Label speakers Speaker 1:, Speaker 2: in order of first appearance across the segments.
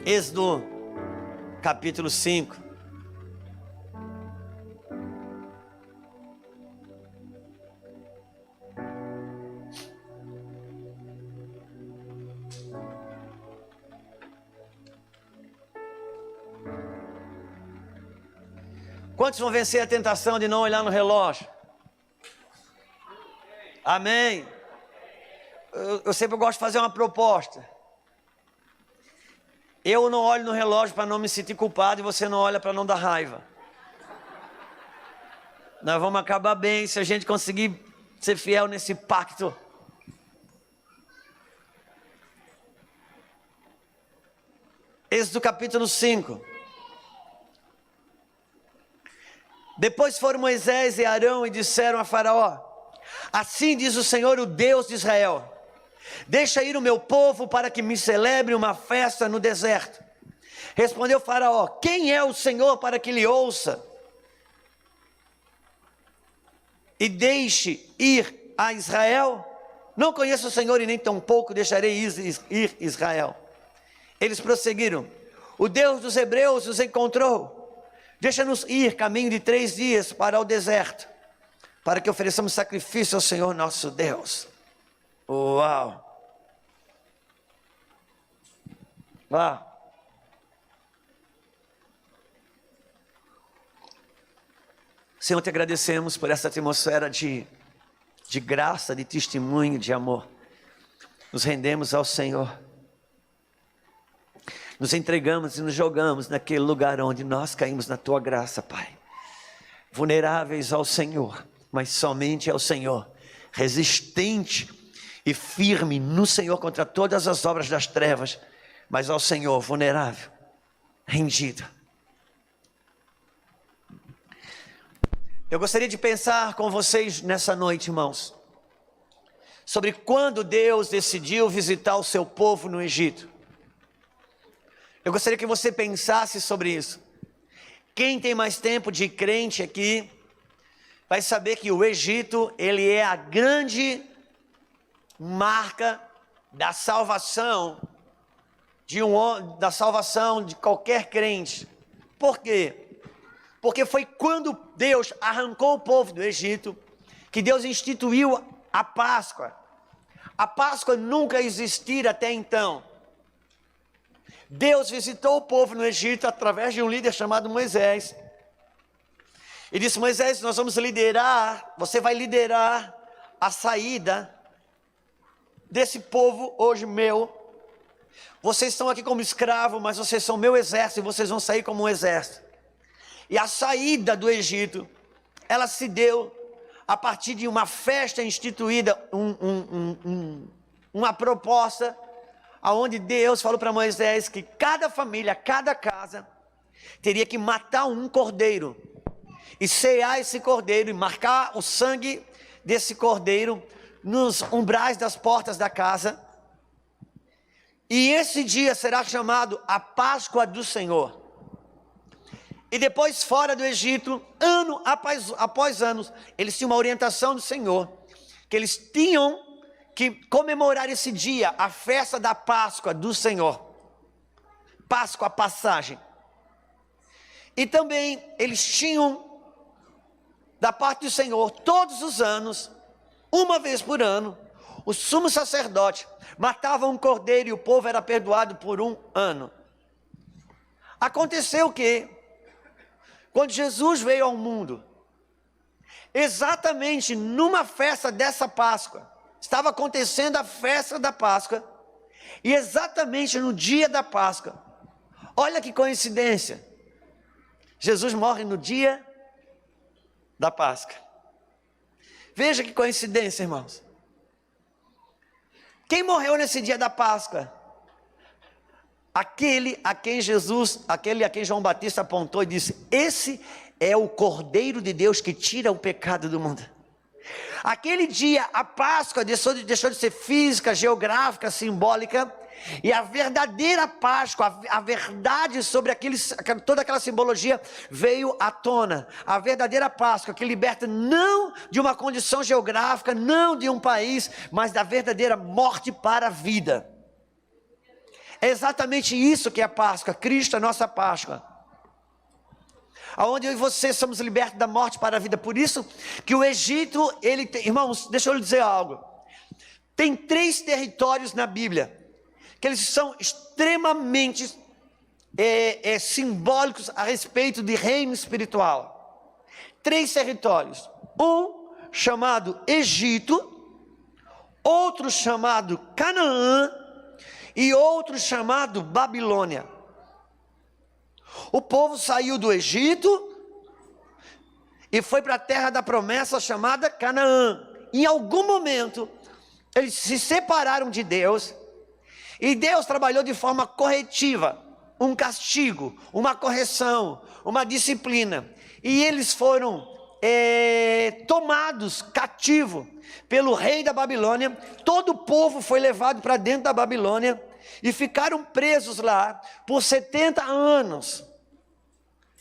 Speaker 1: Êxodo capítulo 5. Quantos vão vencer a tentação de não olhar no relógio? Amém. Eu sempre gosto de fazer uma proposta. Eu não olho no relógio para não me sentir culpado e você não olha para não dar raiva. Nós vamos acabar bem se a gente conseguir ser fiel nesse pacto. Êxodo capítulo 5. Depois foram Moisés e Arão e disseram a Faraó: assim diz o Senhor, o Deus de Israel: deixa ir o meu povo para que me celebre uma festa no deserto. Respondeu Faraó: quem é o Senhor para que lhe ouça e deixe ir a Israel? Não conheço o Senhor e nem tampouco deixarei ir Israel. Eles prosseguiram: o Deus dos hebreus os encontrou. Deixa-nos ir caminho de 3 dias para o deserto, para que ofereçamos sacrifício ao Senhor nosso Deus. Uau! Uau! Senhor, te agradecemos por essa atmosfera de graça, de testemunho, de amor. Nos rendemos ao Senhor. Nos entregamos e nos jogamos naquele lugar onde nós caímos na tua graça, Pai. Vulneráveis ao Senhor, mas somente ao Senhor. Resistente e firme no Senhor contra todas as obras das trevas, mas ao Senhor vulnerável, rendido. Eu gostaria de pensar com vocês nessa noite, irmãos, sobre quando Deus decidiu visitar o seu povo no Egito. Eu gostaria que você pensasse sobre isso. Quem tem mais tempo de crente aqui vai saber que o Egito, ele é a grande marca da salvação de qualquer crente. Por quê? Porque foi quando Deus arrancou o povo do Egito que Deus instituiu a Páscoa. A Páscoa nunca existira até então. Deus visitou o povo no Egito através de um líder chamado Moisés. E disse: Moisés, nós vamos liderar, você vai liderar a saída desse povo hoje meu. Vocês estão aqui como escravos, mas vocês são meu exército e vocês vão sair como um exército. E a saída do Egito, ela se deu a partir de uma festa instituída, uma proposta, aonde Deus falou para Moisés que cada família, cada casa, teria que matar um cordeiro, e cear esse cordeiro, e marcar o sangue desse cordeiro nos umbrais das portas da casa, e esse dia será chamado a Páscoa do Senhor. E depois, fora do Egito, ano após ano, eles tinham uma orientação do Senhor, que eles tinham que comemorar esse dia, a festa da Páscoa do Senhor. Páscoa, a passagem. E também eles tinham, da parte do Senhor, todos os anos, uma vez por ano, o sumo sacerdote matava um cordeiro e o povo era perdoado por 1 ano. Aconteceu que, quando Jesus veio ao mundo, exatamente numa festa dessa Páscoa, estava acontecendo a festa da Páscoa, e exatamente no dia da Páscoa, olha que coincidência, Jesus morre no dia da Páscoa. Veja que coincidência, irmãos. Quem morreu nesse dia da Páscoa? Aquele a quem João Batista apontou e disse: esse é o Cordeiro de Deus que tira o pecado do mundo. Aquele dia, a Páscoa deixou de ser física, geográfica, simbólica, e a verdadeira Páscoa, a verdade sobre toda aquela simbologia veio à tona. A verdadeira Páscoa que liberta não de uma condição geográfica, não de um país, mas da verdadeira morte para a vida. É exatamente isso que é a Páscoa. Cristo é a nossa Páscoa. Aonde eu e você somos libertos da morte para a vida. Por isso que o Egito, irmãos, deixa eu lhe dizer algo. Tem 3 territórios na Bíblia, que eles são extremamente simbólicos a respeito de reino espiritual. 3 territórios. Um chamado Egito, outro chamado Canaã e outro chamado Babilônia. O povo saiu do Egito e foi para a terra da promessa chamada Canaã. Em algum momento, eles se separaram de Deus, e Deus trabalhou de forma corretiva, um castigo, uma correção, uma disciplina. E eles foram tomados cativo pelo rei da Babilônia. Todo o povo foi levado para dentro da Babilônia e ficaram presos lá por 70 anos,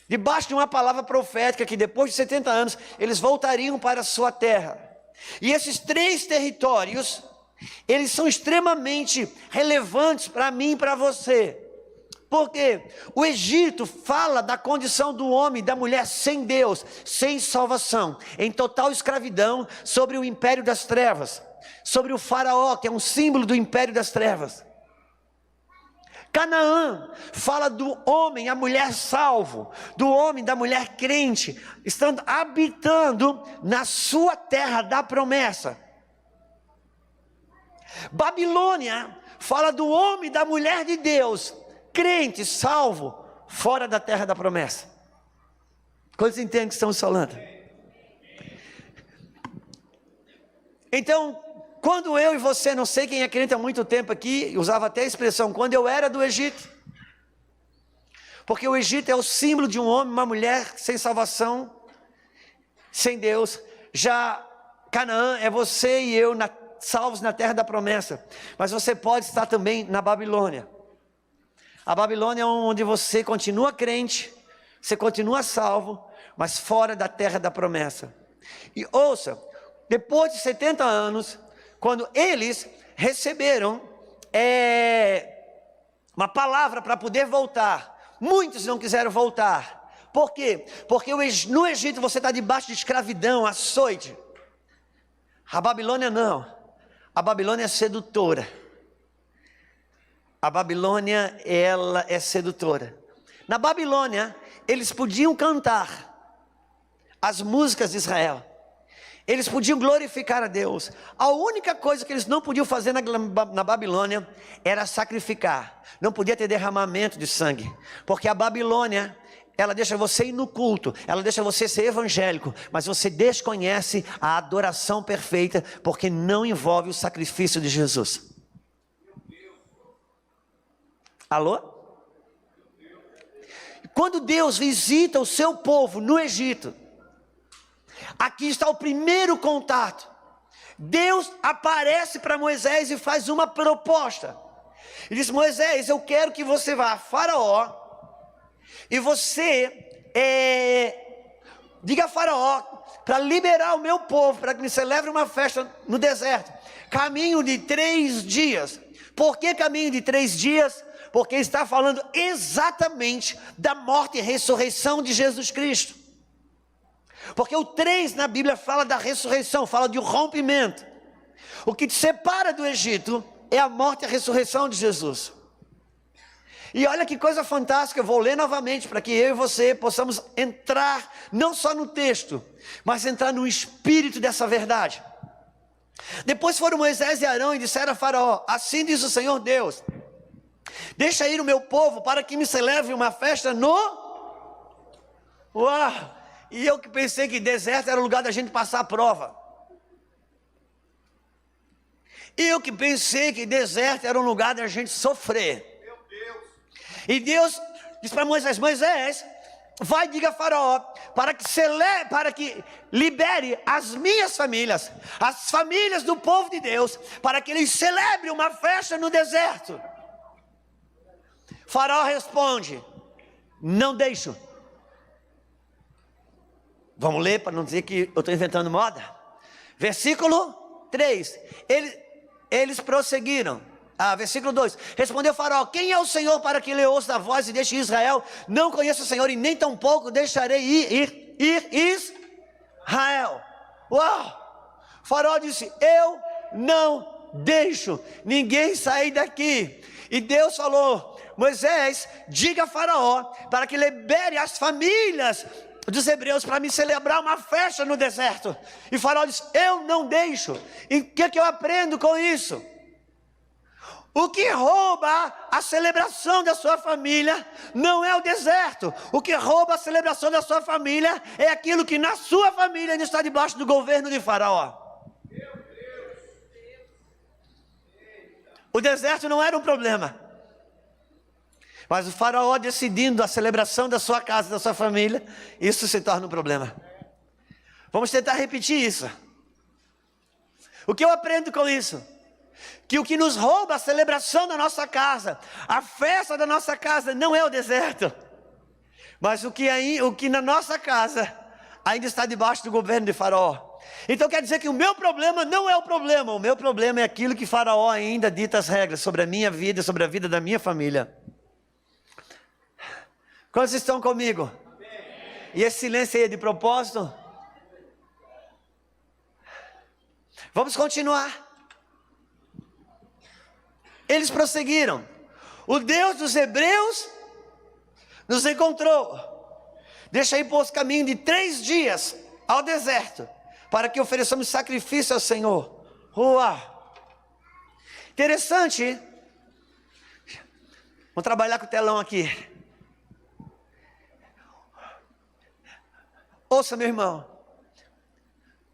Speaker 1: debaixo de uma palavra profética que depois de 70 anos eles voltariam para a sua terra. E esses 3 territórios, eles são extremamente relevantes para mim e para você. Porque o Egito fala da condição do homem e da mulher sem Deus, sem salvação, em total escravidão sobre o império das trevas, sobre o faraó, que é um símbolo do império das trevas. Canaã fala do homem, a mulher salvo, do homem, da mulher crente, estando habitando na sua terra da promessa. Babilônia fala do homem, da mulher de Deus, crente, salvo, fora da terra da promessa. Quantos entendem que estamos falando? Então, quando eu e você, não sei quem é crente há muito tempo aqui, usava até a expressão, quando eu era do Egito. Porque o Egito é o símbolo de um homem, uma mulher sem salvação, sem Deus. Já Canaã é você e eu salvos na terra da promessa. Mas você pode estar também na Babilônia. A Babilônia é onde você continua crente, você continua salvo, mas fora da terra da promessa. E ouça, depois de 70 anos, quando eles receberam uma palavra para poder voltar, muitos não quiseram voltar. Por quê? Porque no Egito você está debaixo de escravidão, açoite. A Babilônia não. A Babilônia é sedutora. A Babilônia, ela é sedutora. Na Babilônia, eles podiam cantar as músicas de Israel. Eles podiam glorificar a Deus. A única coisa que eles não podiam fazer na Babilônia era sacrificar. Não podia ter derramamento de sangue. Porque a Babilônia, ela deixa você ir no culto, ela deixa você ser evangélico, mas você desconhece a adoração perfeita, porque não envolve o sacrifício de Jesus. Alô? Quando Deus visita o seu povo no Egito, aqui está o primeiro contato. Deus aparece para Moisés e faz uma proposta. Ele diz: Moisés, eu quero que você vá a Faraó e você diga a Faraó para liberar o meu povo, para que me celebre uma festa no deserto, caminho de 3 dias. Por que caminho de 3 dias? Porque está falando exatamente da morte e ressurreição de Jesus Cristo. Porque o 3 na Bíblia fala da ressurreição, fala de um rompimento. O que te separa do Egito é a morte e a ressurreição de Jesus. E olha que coisa fantástica, eu vou ler novamente para que eu e você possamos entrar não só no texto, mas entrar no espírito dessa verdade. Depois foram Moisés e Arão e disseram a Faraó: assim diz o Senhor Deus, deixa ir o meu povo para que me celebre uma festa no... Uau! E eu que pensei que deserto era o lugar da gente passar a prova. Eu que pensei que deserto era um lugar da gente sofrer. Meu Deus. E Deus disse para Moisés: Moisés, vai, diga a Faraó para que libere as minhas famílias, as famílias do povo de Deus, para que eles celebrem uma festa no deserto. Faraó responde: não deixo. Vamos ler para não dizer que eu estou inventando moda. Versículo 3. Eles prosseguiram: Versículo 2. Respondeu Faraó: quem é o Senhor para que lhe ouça a voz e deixe Israel? Não conheço o Senhor e nem tampouco deixarei ir Israel. Uau! Faraó disse: eu não deixo ninguém sair daqui. E Deus falou: Moisés, diga a Faraó para que libere as famílias dos hebreus para me celebrar uma festa no deserto. E Faraó disse: eu não deixo. E o que eu aprendo com isso? O que rouba a celebração da sua família não é o deserto. O que rouba a celebração da sua família é aquilo que na sua família ainda está debaixo do governo de Faraó. O deserto não era um problema, mas o Faraó decidindo a celebração da sua casa, da sua família, isso se torna um problema. Vamos tentar repetir isso. O que eu aprendo com isso? Que o que nos rouba a celebração da nossa casa, a festa da nossa casa, não é o deserto, mas o que na nossa casa ainda está debaixo do governo de Faraó. Então quer dizer que o meu problema não é o problema. O meu problema é aquilo que Faraó ainda dita as regras sobre a minha vida, sobre a vida da minha família. Quantos estão comigo? E esse silêncio aí é de propósito? Vamos continuar. Eles prosseguiram. O Deus dos hebreus nos encontrou. Deixa ir por caminho de 3 dias ao deserto, para que ofereçamos sacrifício ao Senhor. Uau! Interessante, hein? Vamos trabalhar com o telão aqui. Ouça, meu irmão.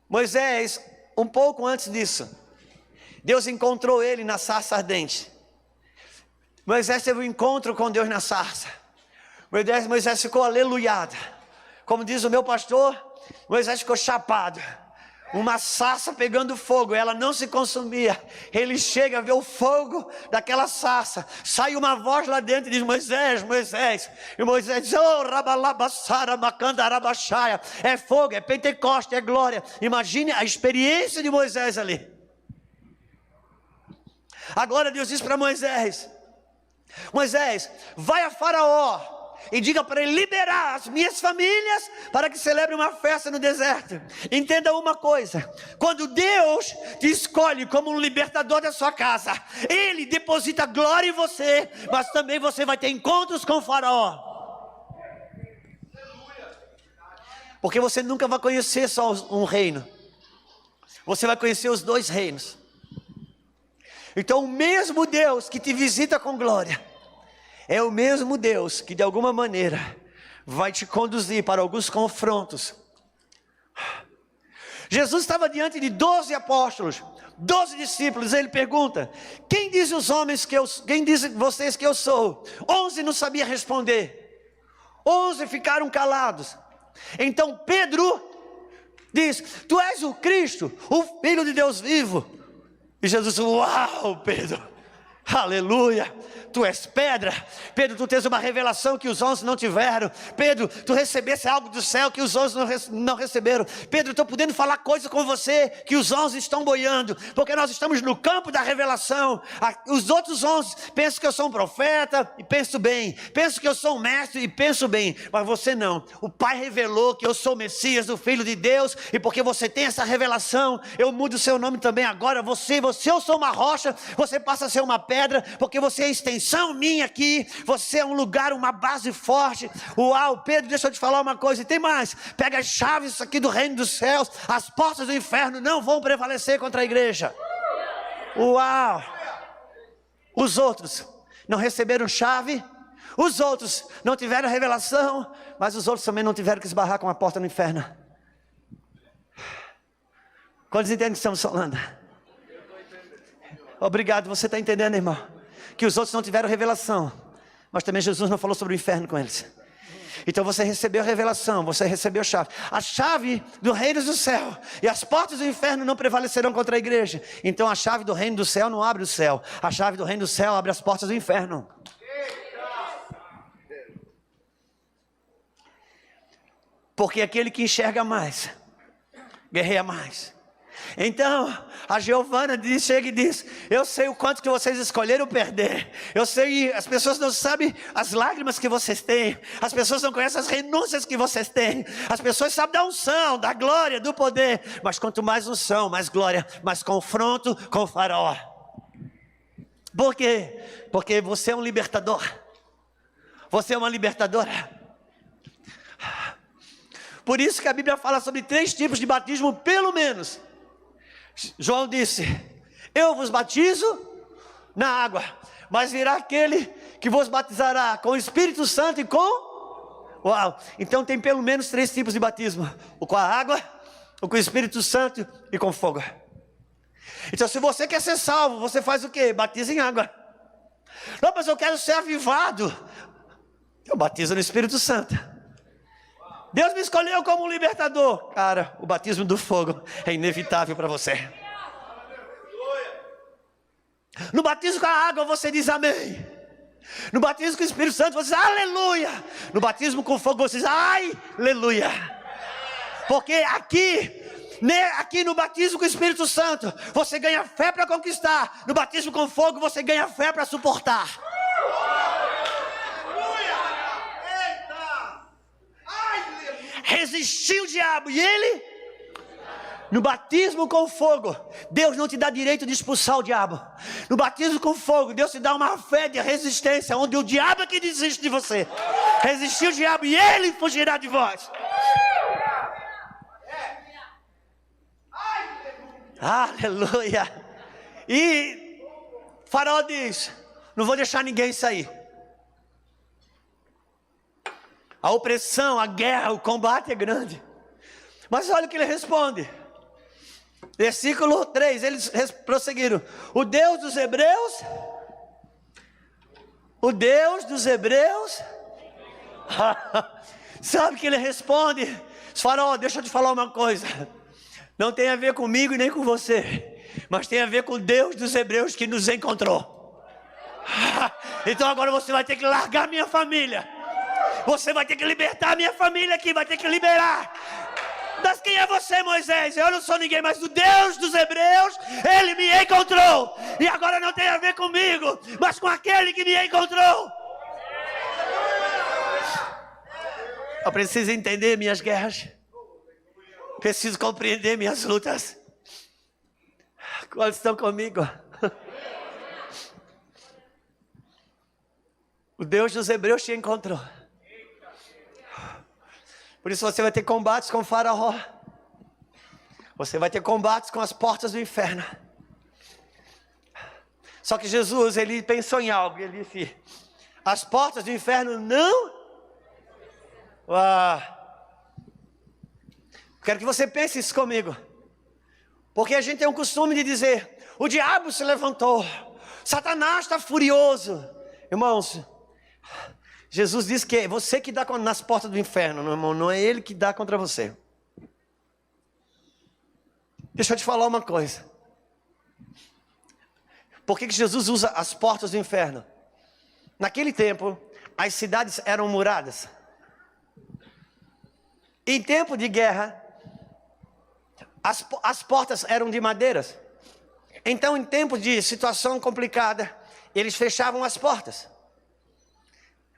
Speaker 1: Moisés, um pouco antes disso, Deus encontrou ele na sarça ardente. Moisés teve um encontro com Deus na sarça. Moisés ficou aleluiado. Como diz o meu pastor, Moisés ficou chapado. Uma sarça pegando fogo, ela não se consumia. Ele chega a ver o fogo daquela sarça. Sai uma voz lá dentro e diz: Moisés, Moisés. E Moisés diz: oh, rabalabassara, macandarabachaya. É fogo, é Pentecoste, é glória. Imagine a experiência de Moisés ali. Agora Deus diz para Moisés: Moisés, vai a Faraó e diga para ele liberar as minhas famílias para que celebre uma festa no deserto. Entenda uma coisa: quando Deus te escolhe como um libertador da sua casa, Ele deposita glória em você, mas também você vai ter encontros com o Faraó. Porque você nunca vai conhecer só um reino, você vai conhecer os 2 reinos. Então o mesmo Deus que te visita com glória é o mesmo Deus que de alguma maneira vai te conduzir para alguns confrontos. Jesus estava diante de 12 apóstolos, 12 discípulos. Ele pergunta: quem diz os homens quem dizem vocês que eu sou? 11 não sabia responder. 11 ficaram calados. Então Pedro diz: tu és o Cristo, o Filho de Deus vivo. E Jesus disse: uau, Pedro, aleluia, tu és pedra. Pedro, tu tens uma revelação que os 11 não tiveram. Pedro, tu recebeste algo do céu que os 11 não receberam. Pedro, estou podendo falar coisas com você que os 11 estão boiando, porque nós estamos no campo da revelação. Os outros 11 pensam que eu sou um profeta e penso bem, penso que eu sou um mestre e penso bem, mas você não. O Pai revelou que eu sou o Messias, o Filho de Deus, e porque você tem essa revelação, eu mudo o seu nome também agora. Eu sou uma rocha, você passa a ser uma pedra, porque você é extensão minha aqui, você é um lugar, uma base forte. Uau, Pedro, deixa eu te falar uma coisa, e tem mais: pega as chaves aqui do reino dos céus, as portas do inferno não vão prevalecer contra a igreja. Uau! Os outros não receberam chave, os outros não tiveram revelação, mas os outros também não tiveram que esbarrar com a porta no inferno. Quantos entendem que estamos falando? Obrigado, você está entendendo, irmão? Que os outros não tiveram revelação, mas também Jesus não falou sobre o inferno com eles. Então você recebeu a revelação, você recebeu a chave do reino do céu, e as portas do inferno não prevalecerão contra a igreja. Então a chave do reino do céu não abre o céu, a chave do reino do céu abre as portas do inferno. Porque aquele que enxerga mais, guerreia mais. Então, a Giovana chega e diz: eu sei o quanto que vocês escolheram perder. Eu sei, as pessoas não sabem as lágrimas que vocês têm. As pessoas não conhecem as renúncias que vocês têm. As pessoas sabem da unção, da glória, do poder. Mas quanto mais unção, mais glória, mais confronto com o faraó. Por quê? Porque você é um libertador. Você é uma libertadora. Por isso que a Bíblia fala sobre 3 tipos de batismo, pelo menos. João disse: eu vos batizo na água, mas virá aquele que vos batizará com o Espírito Santo e com... Uau! Então tem pelo menos 3 tipos de batismo: o com a água, o com o Espírito Santo e com fogo. Então se você quer ser salvo, você faz o quê? Batiza em água. Não, mas eu quero ser avivado. Eu batizo no Espírito Santo. Deus me escolheu como um libertador. Cara, o batismo do fogo é inevitável para você. No batismo com a água você diz amém. No batismo com o Espírito Santo você diz aleluia. No batismo com fogo você diz ai, aleluia. Porque aqui no batismo com o Espírito Santo você ganha fé para conquistar. No batismo com fogo você ganha fé para suportar. Resistiu o diabo e ele, no batismo com fogo, Deus não te dá direito de expulsar o diabo. No batismo com fogo, Deus te dá uma fé de resistência, onde o diabo é que desiste de você. Resistiu o diabo e ele fugirá de vós. Aleluia. E Faraó diz: não vou deixar ninguém sair. A opressão, a guerra, o combate é grande. Mas olha o que ele responde. Versículo 3, eles prosseguiram: o Deus dos Hebreus, sabe o que ele responde? Faraó, deixa eu te falar uma coisa. Não tem a ver comigo e nem com você, mas tem a ver com o Deus dos Hebreus que nos encontrou. Então agora você vai ter que largar minha família. Você vai ter que libertar a minha família aqui, vai ter que liberar. Mas quem é você, Moisés? Eu não sou ninguém, mas o Deus dos Hebreus, Ele me encontrou. E agora não tem a ver comigo, mas com aquele que me encontrou. Eu preciso entender minhas guerras. Preciso compreender minhas lutas. Quantos estão comigo? O Deus dos Hebreus te encontrou. Por isso você vai ter combates com o Faraó. Você vai ter combates com as portas do inferno. Só que Jesus, ele pensou em algo. Ele disse: as portas do inferno não... Quero que você pense isso comigo. Porque a gente tem um costume de dizer: o diabo se levantou, Satanás está furioso. Irmãos, Jesus disse que é você que dá nas portas do inferno, meu irmão, não é ele que dá contra você. Deixa eu te falar uma coisa. Por que Jesus usa as portas do inferno? Naquele tempo, as cidades eram muradas. Em tempo de guerra, as portas eram de madeiras. Então, em tempo de situação complicada, eles fechavam as portas.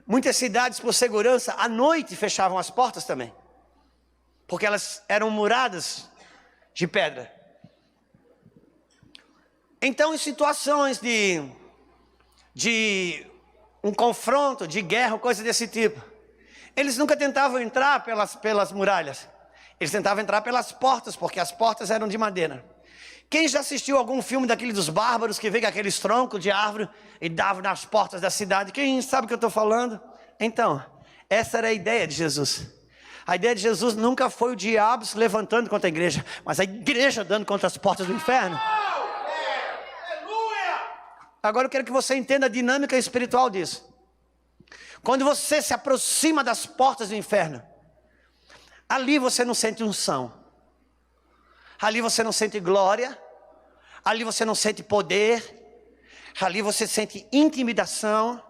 Speaker 1: Muitas cidades, por segurança, à noite fechavam as portas também, porque elas eram muradas de pedra. Então, em situações de um confronto, de guerra, coisa desse tipo, eles nunca tentavam entrar pelas muralhas. Eles tentavam entrar pelas portas, porque as portas eram de madeira. Quem já assistiu algum filme daquele dos bárbaros, que vem com aqueles troncos de árvore e davam nas portas da cidade? Quem sabe o que eu estou falando? Então, essa era a ideia de Jesus. A ideia de Jesus nunca foi o diabo se levantando contra a igreja, mas a igreja dando contra as portas do inferno. Agora eu quero que você entenda a dinâmica espiritual disso. Quando você se aproxima das portas do inferno, ali você não sente unção, ali você não sente glória, ali você não sente poder, ali você sente intimidação,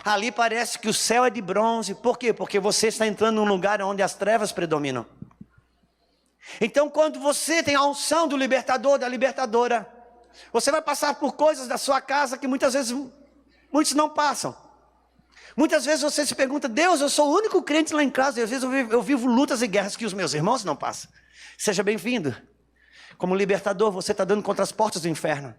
Speaker 1: ali parece que o céu é de bronze. Por quê? Porque você está entrando num lugar onde as trevas predominam. Então, quando você tem a unção do libertador, da libertadora, você vai passar por coisas da sua casa que muitas vezes muitos não passam. Muitas vezes você se pergunta: Deus, eu sou o único crente lá em casa, e às vezes eu vivo lutas e guerras que os meus irmãos não passam. Seja bem-vindo. Como libertador, você está dando contra as portas do inferno.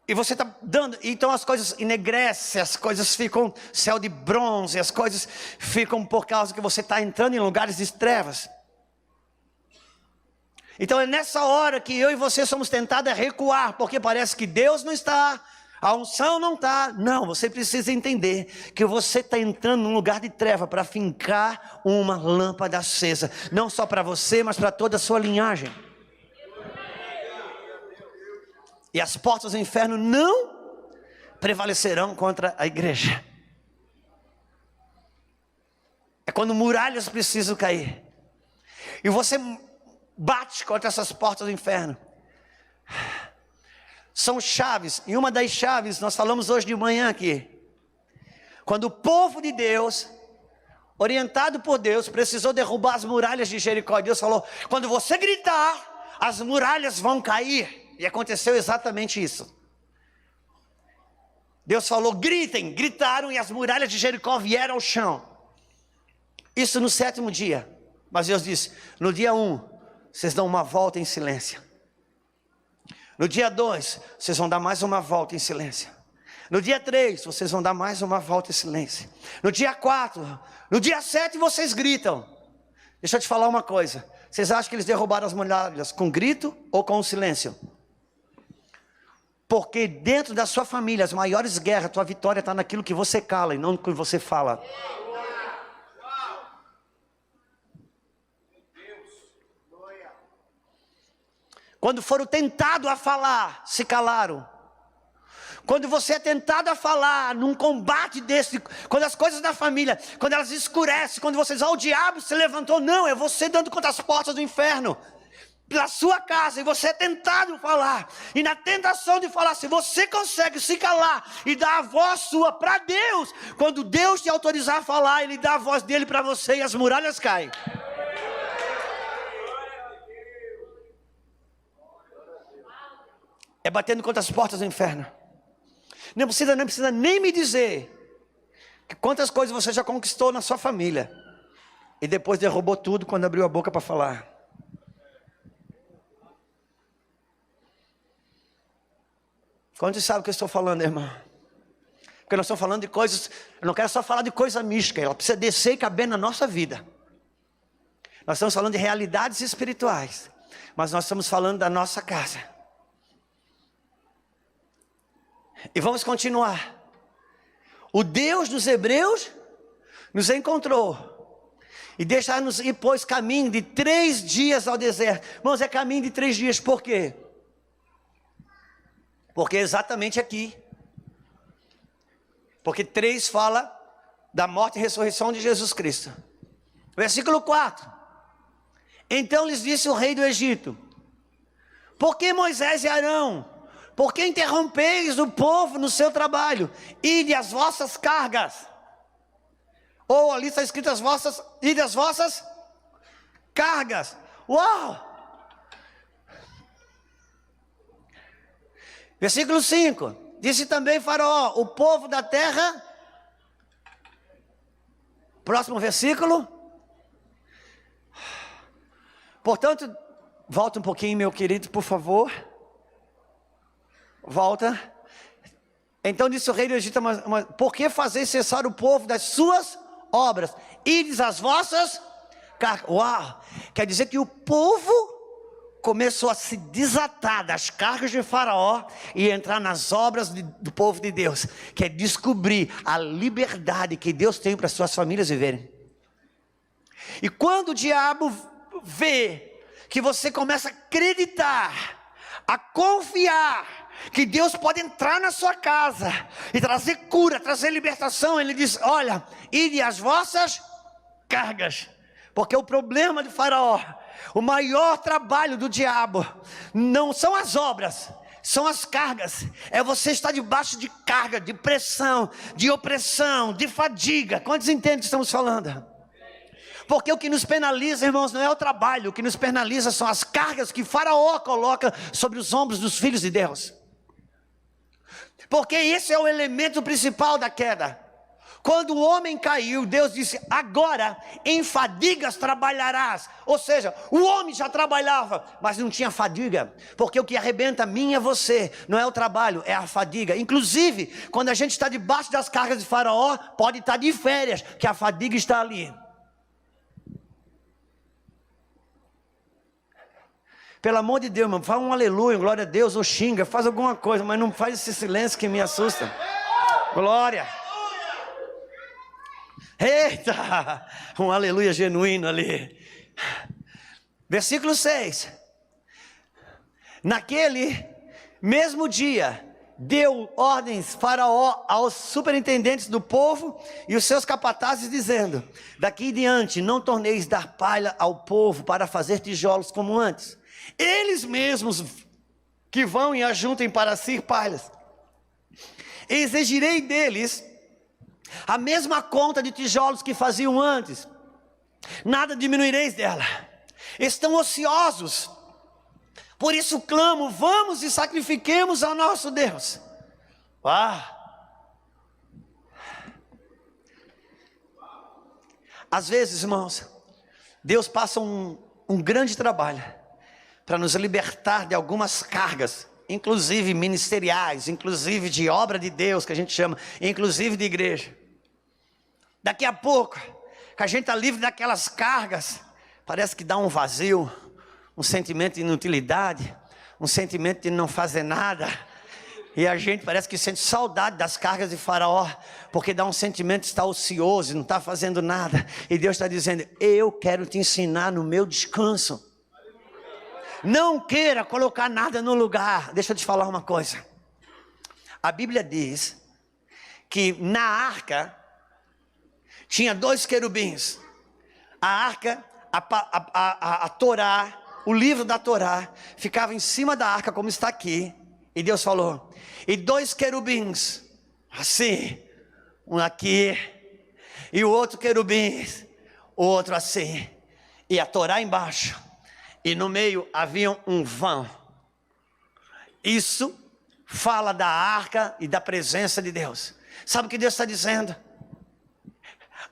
Speaker 1: E você está dando, então as coisas enegrecem, as coisas ficam céu de bronze, as coisas ficam por causa que você está entrando em lugares de trevas. Então é nessa hora que eu e você somos tentados a recuar, porque parece que Deus não está, a unção não está. Não, você precisa entender que você está entrando num lugar de treva para fincar uma lâmpada acesa, não só para você, mas para toda a sua linhagem. E as portas do inferno não prevalecerão contra a igreja. É quando muralhas precisam cair. E você bate contra essas portas do inferno. São chaves. E uma das chaves, nós falamos hoje de manhã aqui. Quando o povo de Deus, orientado por Deus, precisou derrubar as muralhas de Jericó. Deus falou: quando você gritar, as muralhas vão cair. E aconteceu exatamente isso. Deus falou: gritem, gritaram, e as muralhas de Jericó vieram ao chão. Isso no 7º dia. Mas Deus disse: no dia 1, vocês dão uma volta em silêncio. No dia 2, vocês vão dar mais uma volta em silêncio. No dia 3, vocês vão dar mais uma volta em silêncio. No dia 4, no dia 7, vocês gritam. Deixa eu te falar uma coisa. Vocês acham que eles derrubaram as muralhas com grito ou com silêncio? Porque dentro da sua família, as maiores guerras, a tua vitória está naquilo que você cala e não no que você fala. Quando foram tentados a falar, se calaram. Quando você é tentado a falar num combate desse, quando as coisas da família, quando elas escurecem, quando você diz: o diabo se levantou, não, é você dando contra as portas do inferno, pela sua casa, e você é tentado a falar, e na tentação de falar, se você consegue se calar e dar a voz sua para Deus, quando Deus te autorizar a falar, Ele dá a voz dele para você e as muralhas caem. É batendo contra as portas do inferno. Não precisa nem me dizer que quantas coisas você já conquistou na sua família e depois derrubou tudo quando abriu a boca para falar. Quantos sabem o que eu estou falando, irmão? Porque nós estamos falando de coisas. Eu não quero só falar de coisa mística, ela precisa descer e caber na nossa vida. Nós estamos falando de realidades espirituais, mas nós estamos falando da nossa casa. E vamos continuar. O Deus dos Hebreus nos encontrou e deixar-nos ir, pois, caminho de 3 dias ao deserto. Irmãos, é caminho de 3 dias, por quê? Porque é exatamente aqui. Porque 3 fala da morte e ressurreição de Jesus Cristo. Versículo 4. Então lhes disse o rei do Egito: por que Moisés e Arão? Por que interrompeis o povo no seu trabalho? Ide as vossas cargas. Ou ali está escrito ide as vossas cargas. Uau! Versículo 5. Disse também Faraó: o povo da terra. Próximo versículo. Portanto, volta um pouquinho, meu querido, por favor. Volta. Então disse o rei do Egito: mas por que fazeis cessar o povo das suas obras? Ides as vossas cargas. Uau! Quer dizer que o povo começou a se desatar das cargas de Faraó e entrar nas obras do povo de Deus, que é descobrir a liberdade que Deus tem para as suas famílias viverem. E quando o diabo vê que você começa a acreditar, a confiar que Deus pode entrar na sua casa e trazer cura, trazer libertação, ele diz: olha, ide as vossas cargas. Porque o problema de Faraó, o maior trabalho do diabo, não são as obras, são as cargas. É você estar debaixo de carga, de pressão, de opressão, de fadiga. Quantos entendem o que estamos falando? Porque o que nos penaliza, irmãos, não é o trabalho. O que nos penaliza são as cargas que Faraó coloca sobre os ombros dos filhos de Deus. Porque esse é o elemento principal da queda. Quando o homem caiu, Deus disse: agora em fadigas trabalharás. Ou seja, o homem já trabalhava, mas não tinha fadiga. Porque o que arrebenta a mim e a você não é o trabalho, é a fadiga. Inclusive, quando a gente está debaixo das cargas de Faraó, pode estar de férias, que a fadiga está ali. Pelo amor de Deus, irmão, fala um aleluia, glória a Deus, ou xinga, faz alguma coisa, mas não faz esse silêncio que me assusta. Glória. Eita, um aleluia genuíno ali. Versículo 6. Naquele mesmo dia, deu ordens Faraó aos superintendentes do povo e os seus capatazes, dizendo: daqui em diante não torneis dar palha ao povo para fazer tijolos como antes. Eles mesmos que vão e ajuntem para si palhas. Exigirei deles a mesma conta de tijolos que faziam antes. Nada diminuireis dela. Estão ociosos. Por isso clamo: vamos e sacrifiquemos ao nosso Deus. Às vezes, irmãos, Deus passa um grande trabalho para nos libertar de algumas cargas, inclusive ministeriais, inclusive de obra de Deus, que a gente chama, inclusive de igreja. Daqui a pouco, que a gente está livre daquelas cargas, parece que dá um vazio, um sentimento de inutilidade, um sentimento de não fazer nada. E a gente parece que sente saudade das cargas de Faraó, porque dá um sentimento de estar ocioso, não está fazendo nada. E Deus está dizendo: eu quero te ensinar no meu descanso. Não queira colocar nada no lugar. Deixa eu te falar uma coisa. A Bíblia diz que na arca tinha 2 querubins. A arca, a Torá, o livro da Torá, ficava em cima da arca, como está aqui. E Deus falou: e 2 querubins, assim, um aqui, e o outro querubim, o outro assim, e a Torá embaixo, e no meio havia um vão. Isso fala da arca e da presença de Deus. Sabe o que Deus está dizendo?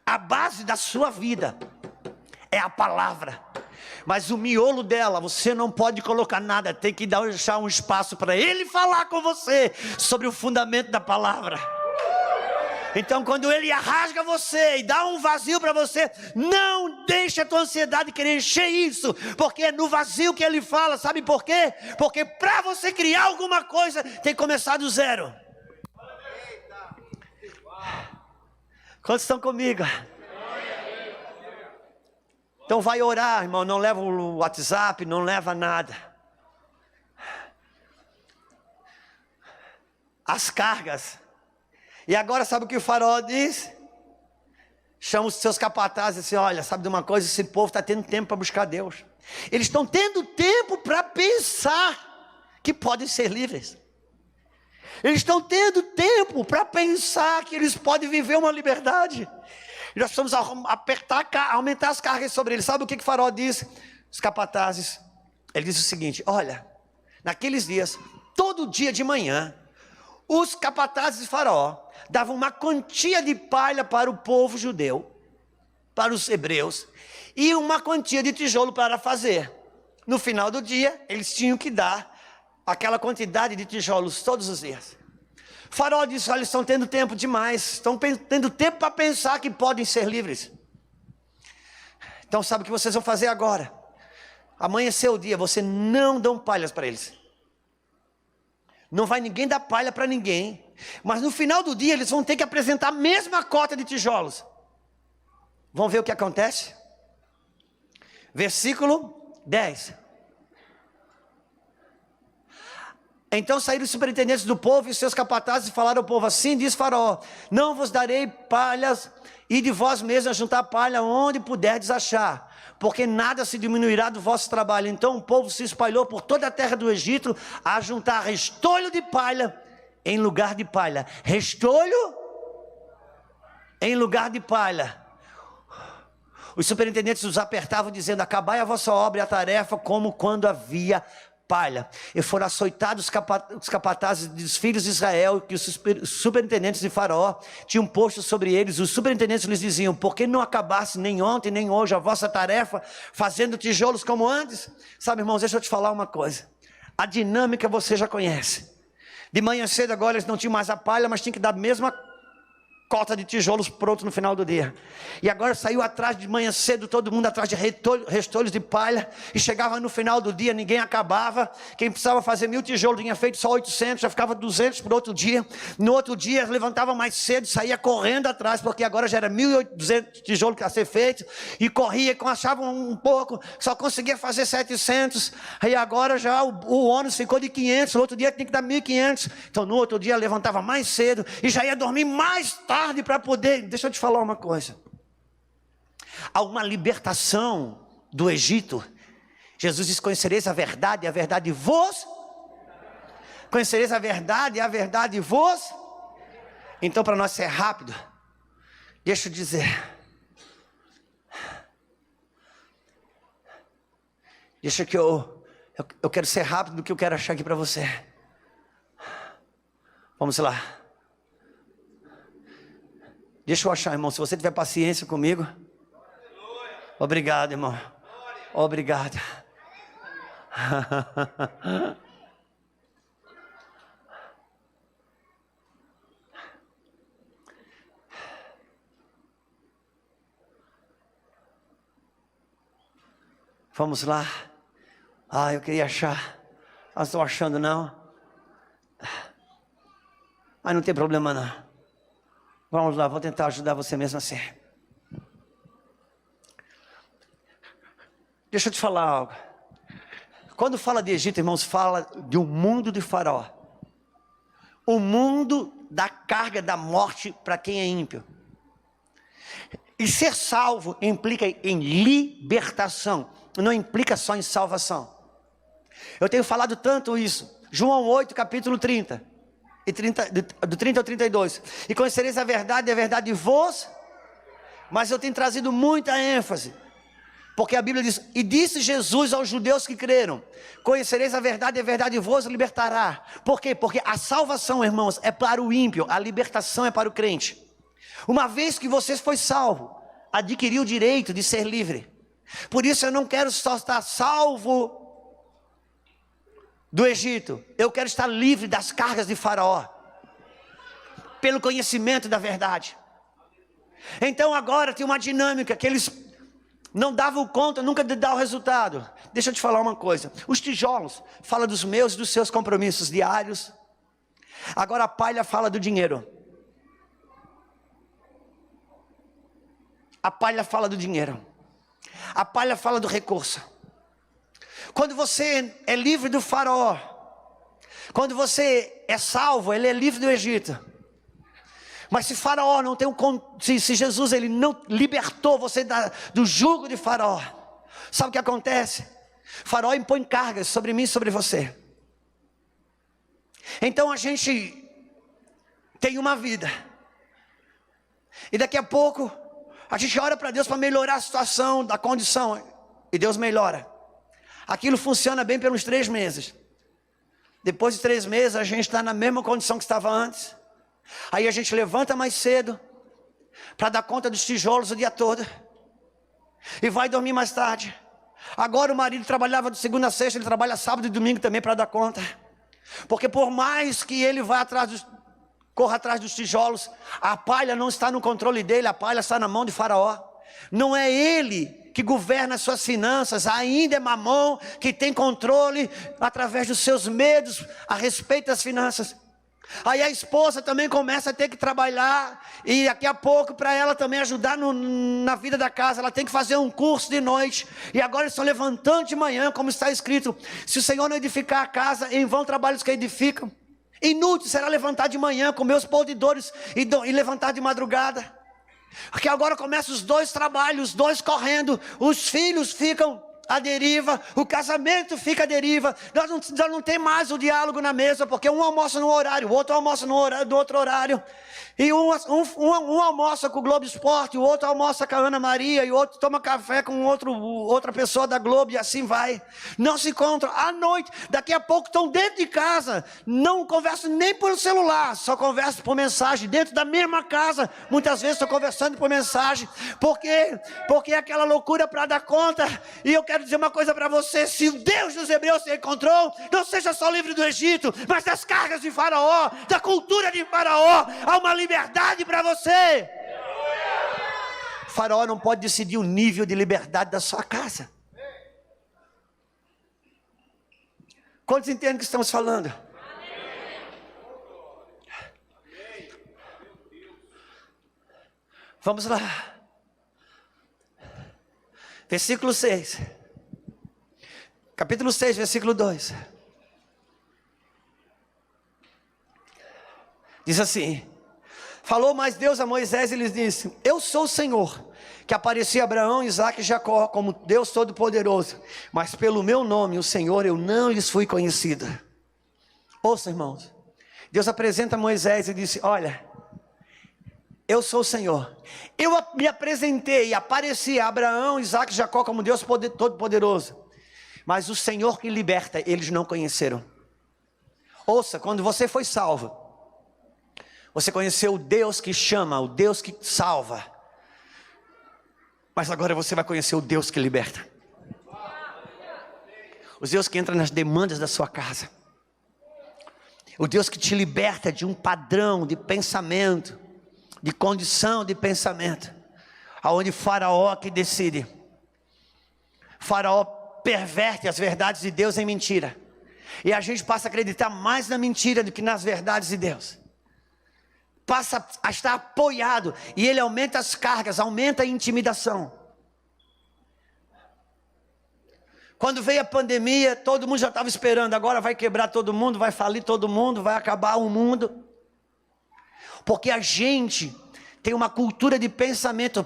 Speaker 1: A base da sua vida é a palavra, mas o miolo dela você não pode colocar nada. Tem que deixar um espaço para Ele falar com você sobre o fundamento da palavra. Então quando Ele rasga você e dá um vazio para você, não deixe a tua ansiedade querer encher isso, porque é no vazio que Ele fala. Sabe por quê? Porque para você criar alguma coisa, tem que começar do zero. Quantos estão comigo? Então vai orar, irmão, não leva o WhatsApp, não leva nada. As cargas. E agora sabe o que o Faraó diz? Chama os seus capatazes e diz assim: olha, sabe de uma coisa? Esse povo está tendo tempo para buscar Deus. Eles estão tendo tempo para pensar que podem ser livres. Eles estão tendo tempo para pensar que eles podem viver uma liberdade. E nós precisamos aumentar as cargas sobre eles. Sabe o que o Faraó diz? Os capatazes. Ele diz o seguinte: olha, naqueles dias, todo dia de manhã, os capatazes de Faraó davam uma quantia de palha para o povo judeu, para os hebreus, e uma quantia de tijolo para fazer. No final do dia, eles tinham que dar aquela quantidade de tijolos todos os dias. O Faraó disse: olha, estão tendo tempo demais, estão tendo tempo para pensar que podem ser livres. Então sabe o que vocês vão fazer agora? Amanhecer o dia, você não dão palhas para eles. Não vai ninguém dar palha para ninguém. Mas no final do dia eles vão ter que apresentar a mesma cota de tijolos. Vamos ver o que acontece? Versículo 10. Então saíram os superintendentes do povo e seus capatazes e falaram ao povo: assim diz Faraó: não vos darei palhas, e de vós mesmos juntar palha onde puderdes achar, porque nada se diminuirá do vosso trabalho. Então o povo se espalhou por toda a terra do Egito a juntar restolho de palha em lugar de palha. Restolho em lugar de palha. Os superintendentes os apertavam, dizendo: acabai a vossa obra e a tarefa, como quando havia palha. E foram açoitados os capatazes dos filhos de Israel, que os superintendentes de Faraó tinham posto sobre eles. Os superintendentes lhes diziam: por que não acabasse nem ontem nem hoje a vossa tarefa, fazendo tijolos como antes? Sabe, irmãos, deixa eu te falar uma coisa. A dinâmica você já conhece. De manhã cedo agora eles não tinham mais a palha, mas tinham que dar a mesma cota de tijolos pronto no final do dia. E agora saiu atrás de manhã cedo, todo mundo atrás de restolhos de palha, e chegava no final do dia, ninguém acabava. Quem precisava fazer 1000 tijolos tinha feito só 800, já ficava 200 por outro dia. No outro dia levantava mais cedo, saía correndo atrás, porque agora já era 1200 tijolos a ser feito, e corria, achava um pouco, só conseguia fazer 700, e agora já o ônus ficou de 500, no outro dia tinha que dar 1500, então no outro dia levantava mais cedo, e já ia dormir mais tarde, para poder. Deixa eu te falar uma coisa. Há uma libertação do Egito. Jesus diz: conhecereis a verdade, e a verdade vos. Conhecereis a verdade, e a verdade vos. Então, para nós ser rápido, deixa eu dizer. Deixa que eu quero ser rápido do que eu quero achar aqui para você. Vamos lá. Deixa eu achar, irmão, se você tiver paciência comigo. Obrigado, irmão. Obrigado. Vamos lá. Eu queria achar. Não estou achando não. Mas não tem problema não. Vamos lá, vou tentar ajudar você mesmo assim. Deixa eu te falar algo. Quando fala de Egito, irmãos, fala de um mundo de Faraó. O mundo da carga da morte para quem é ímpio. E ser salvo implica em libertação, não implica só em salvação. Eu tenho falado tanto isso. João 8, capítulo 30. Do 30 ao 32. E conhecereis a verdade vos. Mas eu tenho trazido muita ênfase, porque a Bíblia diz: e disse Jesus aos judeus que creram: conhecereis a verdade vos libertará. Por quê? Porque a salvação, irmãos, é para o ímpio, a libertação é para o crente. Uma vez que você foi salvo, adquiriu o direito de ser livre. Por isso eu não quero só estar salvo do Egito, eu quero estar livre das cargas de Faraó, pelo conhecimento da verdade. Então agora tem uma dinâmica que eles não davam conta nunca de dar o resultado. Deixa eu te falar uma coisa. Os tijolos falam dos meus e dos seus compromissos diários. Agora a palha fala do dinheiro. A palha fala do dinheiro. A palha fala do recurso. Quando você é livre do Faraó, quando você é salvo, ele é livre do Egito. Mas se Faraó não tem se Jesus ele não libertou você do jugo de Faraó, sabe o que acontece? Faraó impõe cargas sobre mim e sobre você. Então a gente tem uma vida, e daqui a pouco a gente ora para Deus para melhorar a situação, da condição, e Deus melhora. Aquilo funciona bem pelos 3 meses. Depois de 3 meses a gente está na mesma condição que estava antes. Aí a gente levanta mais cedo para dar conta dos tijolos o dia todo, e vai dormir mais tarde. Agora o marido trabalhava de segunda a sexta, ele trabalha sábado e domingo também para dar conta. Porque por mais que ele vá corra atrás dos tijolos, a palha não está no controle dele, a palha está na mão de Faraó. Não é ele que governa as suas finanças, ainda é Mamon que tem controle através dos seus medos a respeito das finanças. Aí a esposa também começa a ter que trabalhar, e daqui a pouco para ela também ajudar na vida da casa, ela tem que fazer um curso de noite. E agora eles estão levantando de manhã, como está escrito: se o Senhor não edificar a casa, em vão trabalham os que edificam. Inútil será levantar de manhã, comer os pão de dores e levantar de madrugada. Porque agora começam os 2 trabalhos, os 2 correndo, os filhos ficam à deriva, o casamento fica à deriva, nós não tem mais o diálogo na mesa, porque um almoça num horário, o outro almoça no outro horário, e um almoça com o Globo Esporte, o outro almoça com a Ana Maria, e o outro toma café com outra pessoa da Globo, e assim vai. Não se encontram à noite, daqui a pouco estão dentro de casa, não conversam nem por celular, só conversam por mensagem, dentro da mesma casa, muitas vezes estão conversando por mensagem, porque é aquela loucura para dar conta. E eu quero dizer uma coisa para você: se o Deus dos Hebreus se encontrou, não seja só livre do Egito, mas das cargas de Faraó, da cultura de Faraó, há uma liberdade para você. Faraó não pode decidir o nível de liberdade da sua casa. Quantos entendem o que estamos falando? Vamos lá. Versículo 6. Capítulo 6, versículo 2. Diz assim: falou mais Deus a Moisés e lhes disse: eu sou o Senhor, que aparecia a Abraão, Isaque e Jacó como Deus Todo-Poderoso, mas pelo meu nome, o Senhor, eu não lhes fui conhecida. Ouça, irmãos, Deus apresenta a Moisés e disse: olha, eu sou o Senhor. Eu me apresentei e apareci a Abraão, Isaque e Jacó como Deus Todo-Poderoso, mas o Senhor que liberta, eles não conheceram. Ouça, quando você foi salvo, você conheceu o Deus que chama, o Deus que salva, mas agora você vai conhecer o Deus que liberta. O Deus que entra nas demandas da sua casa, o Deus que te liberta de um padrão de pensamento, de condição de pensamento, aonde Faraó que decide. Faraó perverte as verdades de Deus em mentira, e a gente passa a acreditar mais na mentira do que nas verdades de Deus. Passa a estar apoiado, e ele aumenta as cargas, aumenta a intimidação. Quando veio a pandemia, todo mundo já estava esperando, agora vai quebrar todo mundo, vai falir todo mundo, vai acabar o mundo. Porque a gente tem uma cultura de pensamento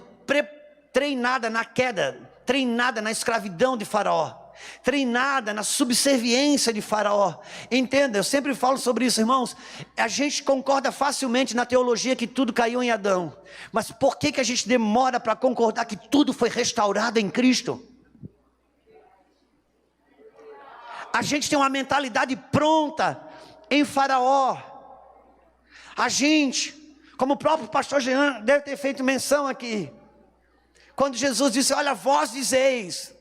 Speaker 1: treinada na queda, treinada na escravidão de Faraó, treinada na subserviência de Faraó. Entenda, eu sempre falo sobre isso, irmãos. A gente concorda facilmente na teologia que tudo caiu em Adão, mas por que a gente demora para concordar que tudo foi restaurado em Cristo? A gente tem uma mentalidade pronta em Faraó. A gente, como o próprio pastor Jean deve ter feito menção aqui, quando Jesus disse: olha, vós dizeis,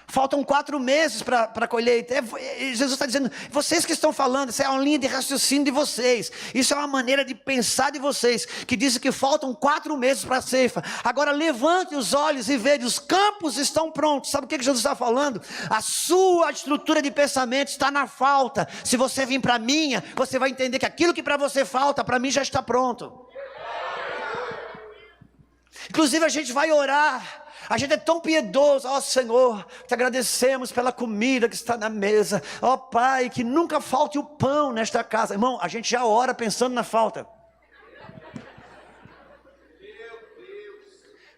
Speaker 1: faltam 4 meses para a colheita. Jesus está dizendo: vocês que estão falando, isso é uma linha de raciocínio de vocês, isso é uma maneira de pensar de vocês, que dizem que faltam 4 meses para a ceifa. Agora levante os olhos e veja, os campos estão prontos. Sabe o que Jesus está falando? A sua estrutura de pensamento está na falta. Se você vir para a minha, você vai entender que aquilo que para você falta, para mim já está pronto. Inclusive a gente vai orar, a gente é tão piedoso. Ó Senhor, te agradecemos pela comida que está na mesa. Ó Pai, que nunca falte o pão nesta casa. Irmão, a gente já ora pensando na falta.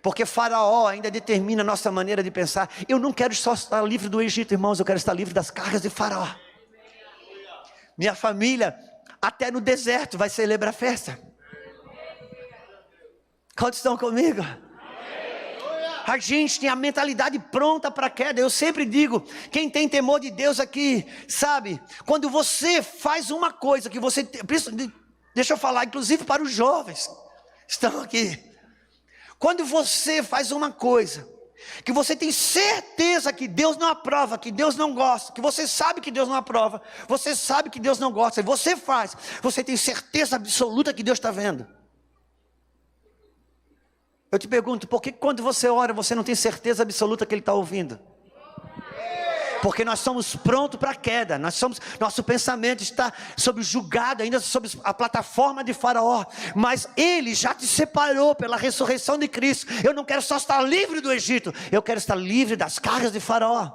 Speaker 1: Porque Faraó ainda determina a nossa maneira de pensar. Eu não quero só estar livre do Egito, irmãos, eu quero estar livre das cargas de Faraó. Minha família, até no deserto, vai celebrar festa. Quantos estão comigo? A gente tem a mentalidade pronta para a queda. Eu sempre digo, quem tem temor de Deus aqui, sabe, quando você faz uma coisa que você, deixa eu falar, inclusive para os jovens que estão aqui, quando você faz uma coisa que você tem certeza que Deus não aprova, que Deus não gosta, que você sabe que Deus não aprova, você sabe que Deus não gosta, e você faz, você tem certeza absoluta que Deus está vendo. Eu te pergunto, por que quando você ora, você não tem certeza absoluta que Ele está ouvindo? Porque nós somos prontos para a queda, nosso pensamento está sob julgado, ainda sob a plataforma de Faraó, mas Ele já te separou pela ressurreição de Cristo. Eu não quero só estar livre do Egito, eu quero estar livre das cargas de Faraó.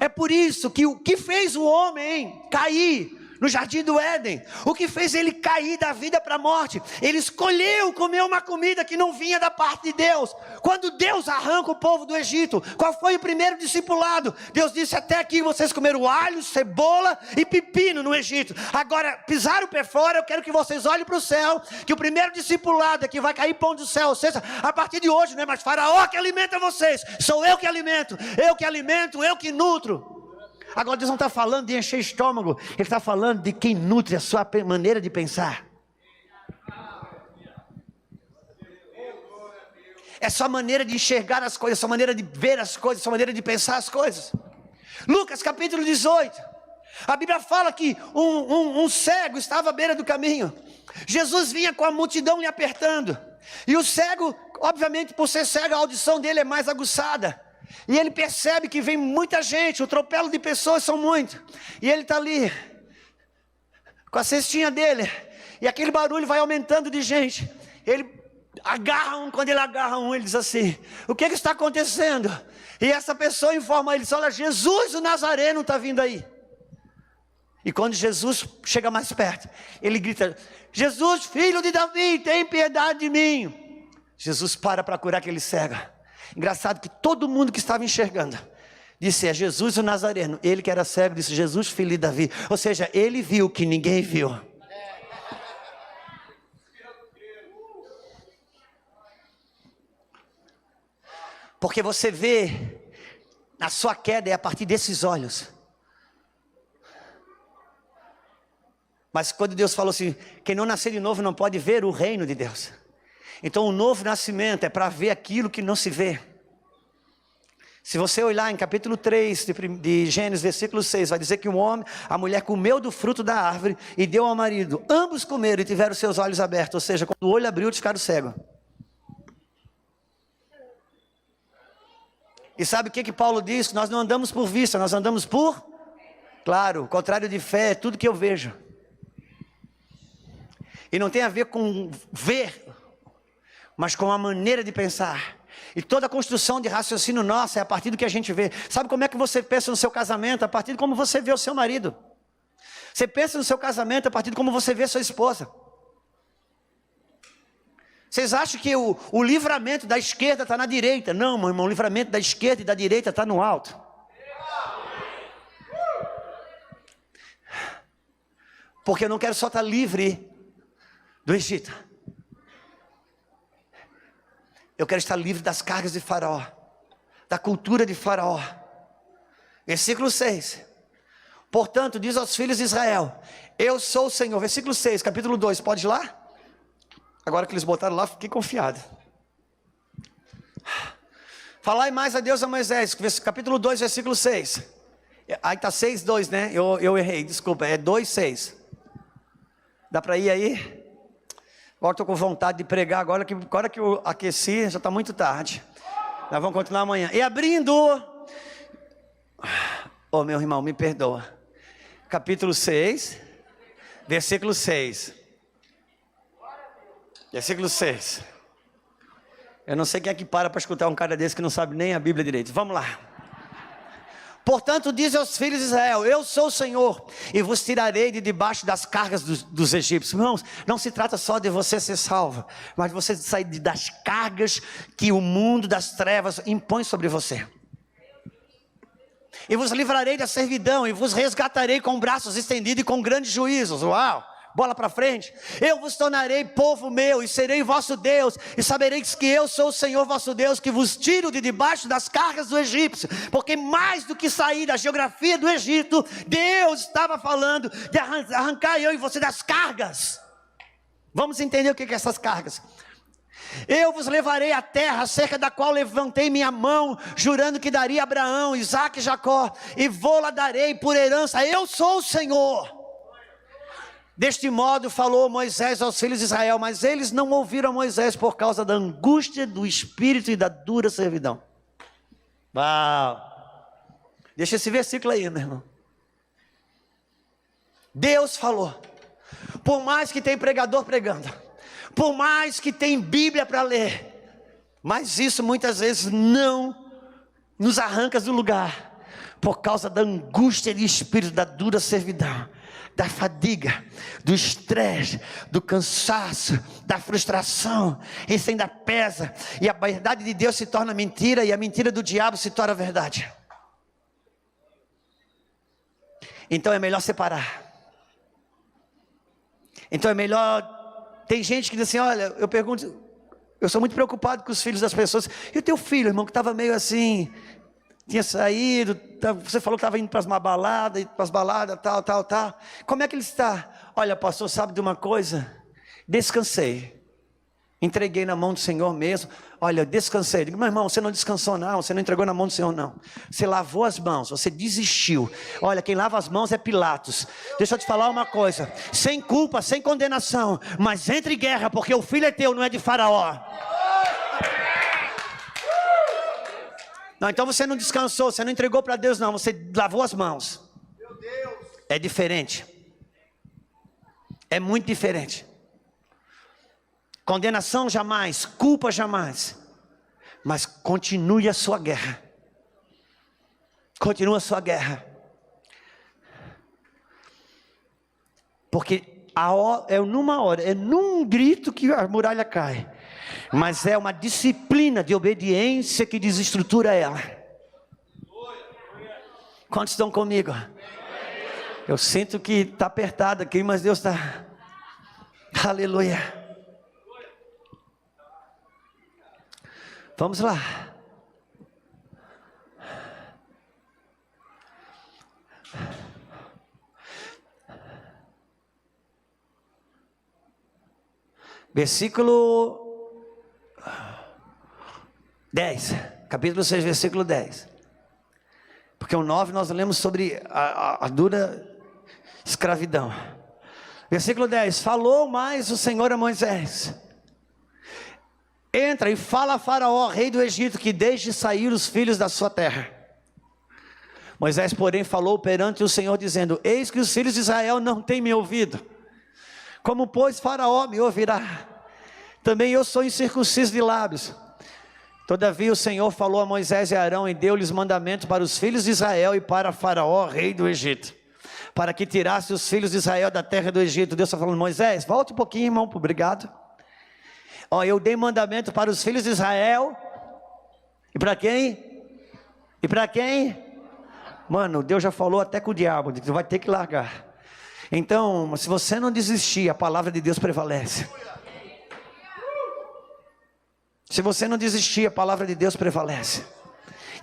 Speaker 1: É por isso que o que fez o homem cair no jardim do Éden, o que fez ele cair da vida para a morte. Ele escolheu comer uma comida que não vinha da parte de Deus. Quando Deus arranca o povo do Egito, qual foi o primeiro discipulado? Deus disse: até aqui vocês comeram alho, cebola e pepino no Egito. Agora pisaram o pé fora, eu quero que vocês olhem para o céu, que o primeiro discipulado é que vai cair pão do céu. Ou seja, a partir de hoje não é mais Faraó que alimenta vocês, sou eu que alimento, eu que nutro. Agora Deus não está falando de encher estômago, Ele está falando de quem nutre a sua maneira de pensar. É sua maneira de enxergar as coisas, sua maneira de ver as coisas, sua maneira de pensar as coisas. Lucas capítulo 18, a Bíblia fala que um cego estava à beira do caminho. Jesus vinha com a multidão lhe apertando, e o cego, obviamente por ser cego, a audição dele é mais aguçada. E ele percebe que vem muita gente, o tropelo de pessoas são muitos. E ele está ali, com a cestinha dele, e aquele barulho vai aumentando de gente. Ele agarra um, quando ele agarra um, ele diz assim: o que está acontecendo? E essa pessoa informa ele, diz: olha, Jesus o Nazareno está vindo aí. E quando Jesus chega mais perto, ele grita: Jesus, filho de Davi, tem piedade de mim. Jesus para curar aquele cego. Engraçado que todo mundo que estava enxergando disse: é Jesus o Nazareno. Ele que era cego disse: Jesus, filho de Davi. Ou seja, ele viu o que ninguém viu. Porque você vê a sua queda é a partir desses olhos. Mas quando Deus falou assim: quem não nascer de novo não pode ver o reino de Deus. Então o novo nascimento é para ver aquilo que não se vê. Se você olhar em capítulo 3 de Gênesis, versículo 6, vai dizer que a mulher comeu do fruto da árvore e deu ao marido. Ambos comeram e tiveram seus olhos abertos. Ou seja, quando o olho abriu, eles ficaram cegos. E sabe o que Paulo diz? Nós não andamos por vista, nós andamos por... Claro, o contrário de fé é tudo que eu vejo. E não tem a ver com ver, mas com a maneira de pensar. E toda a construção de raciocínio nossa é a partir do que a gente vê. Sabe como é que você pensa no seu casamento? A partir de como você vê o seu marido. Você pensa no seu casamento a partir de como você vê a sua esposa. Vocês acham que o livramento da esquerda está na direita? Não, meu irmão, o livramento da esquerda e da direita está no alto. Porque eu não quero só estar livre do Egito. Eu quero estar livre das cargas de Faraó, da cultura de Faraó. Versículo 6. Portanto, diz aos filhos de Israel: eu sou o Senhor. Versículo 6, capítulo 2, pode ir lá? Agora que eles botaram lá, fiquei confiado. Falai mais a Deus a Moisés, capítulo 2, versículo 6. Aí está 6, 2, né? Eu errei, desculpa, é 2, 6. Dá para ir aí? Agora estou com vontade de pregar, agora que eu aqueci, já está muito tarde. Nós vamos continuar amanhã. E abrindo, oh meu irmão, me perdoa. Capítulo 6, versículo 6. Versículo 6. Eu não sei quem é que para escutar um cara desse que não sabe nem a Bíblia direito. Vamos lá. Portanto, diz aos filhos de Israel: eu sou o Senhor, e vos tirarei de debaixo das cargas dos egípcios. Irmãos, não se trata só de você ser salvo, mas de você sair das cargas que o mundo das trevas impõe sobre você. E vos livrarei da servidão, e vos resgatarei com braços estendidos e com grandes juízos. Uau! Bola para frente. Eu vos tornarei povo meu, e serei vosso Deus, e sabereis que eu sou o Senhor vosso Deus, que vos tiro de debaixo das cargas do egípcio. Porque mais do que sair da geografia do Egito, Deus estava falando de arrancar eu e você das cargas. Vamos entender o que é essas cargas. Eu vos levarei à terra acerca da qual levantei minha mão, jurando que daria a Abraão, Isaque e Jacó, e vou-la darei por herança. Eu sou o Senhor. Deste modo falou Moisés aos filhos de Israel, mas eles não ouviram Moisés por causa da angústia do espírito e da dura servidão. Uau! Deixa esse versículo aí, meu irmão. Deus falou. Por mais que tem pregador pregando, por mais que tem Bíblia para ler, mas isso muitas vezes não nos arranca do lugar, por causa da angústia de espírito, da dura servidão. da fadiga, do estresse, do cansaço, da frustração. Isso ainda pesa, e a verdade de Deus se torna mentira, e a mentira do diabo se torna verdade. Então é melhor separar. Então é melhor. Tem gente que diz assim: olha, eu pergunto, eu sou muito preocupado com os filhos das pessoas. E o teu filho, irmão, que estava meio assim, tinha saído, você falou que estava indo para as baladas, tal. Como é que ele está? Olha, pastor, sabe de uma coisa? Descansei. Entreguei na mão do Senhor mesmo. Olha, descansei. Digo: meu irmão, você não descansou não, você não entregou na mão do Senhor não. Você lavou as mãos, você desistiu. Olha, quem lava as mãos é Pilatos. Deixa eu te falar uma coisa: sem culpa, sem condenação, mas entre em guerra, porque o filho é teu, não é de Faraó. Não, então você não descansou, você não entregou para Deus não, você lavou as mãos. É diferente. É muito diferente. Condenação jamais, culpa jamais. Mas continue a sua guerra. Continua a sua guerra. Porque é numa hora, é num grito que a muralha cai. Mas é uma disciplina de obediência que desestrutura ela. Quantos estão comigo? Eu sinto que está apertado aqui, mas Deus está. Aleluia. Vamos lá. Versículo 10, capítulo 6, versículo 10. Porque o 9 nós lemos sobre a dura escravidão. Versículo 10: falou mais o Senhor a Moisés: entra e fala a Faraó, rei do Egito, que deixe sair os filhos da sua terra. Moisés, porém, falou perante o Senhor, dizendo: eis que os filhos de Israel não têm me ouvido. Como, pois, Faraó me ouvirá? Também eu sou incircunciso de lábios. Todavia o Senhor falou a Moisés e a Arão, e deu-lhes mandamento para os filhos de Israel e para Faraó, rei do Egito, para que tirasse os filhos de Israel da terra do Egito. Deus está falando: Moisés, volte um pouquinho, irmão, obrigado. Eu dei mandamento para os filhos de Israel. E para quem? E para quem? Mano, Deus já falou até com o diabo, que vai ter que largar. Então, se você não desistir, a palavra de Deus prevalece. Se você não desistir, a palavra de Deus prevalece.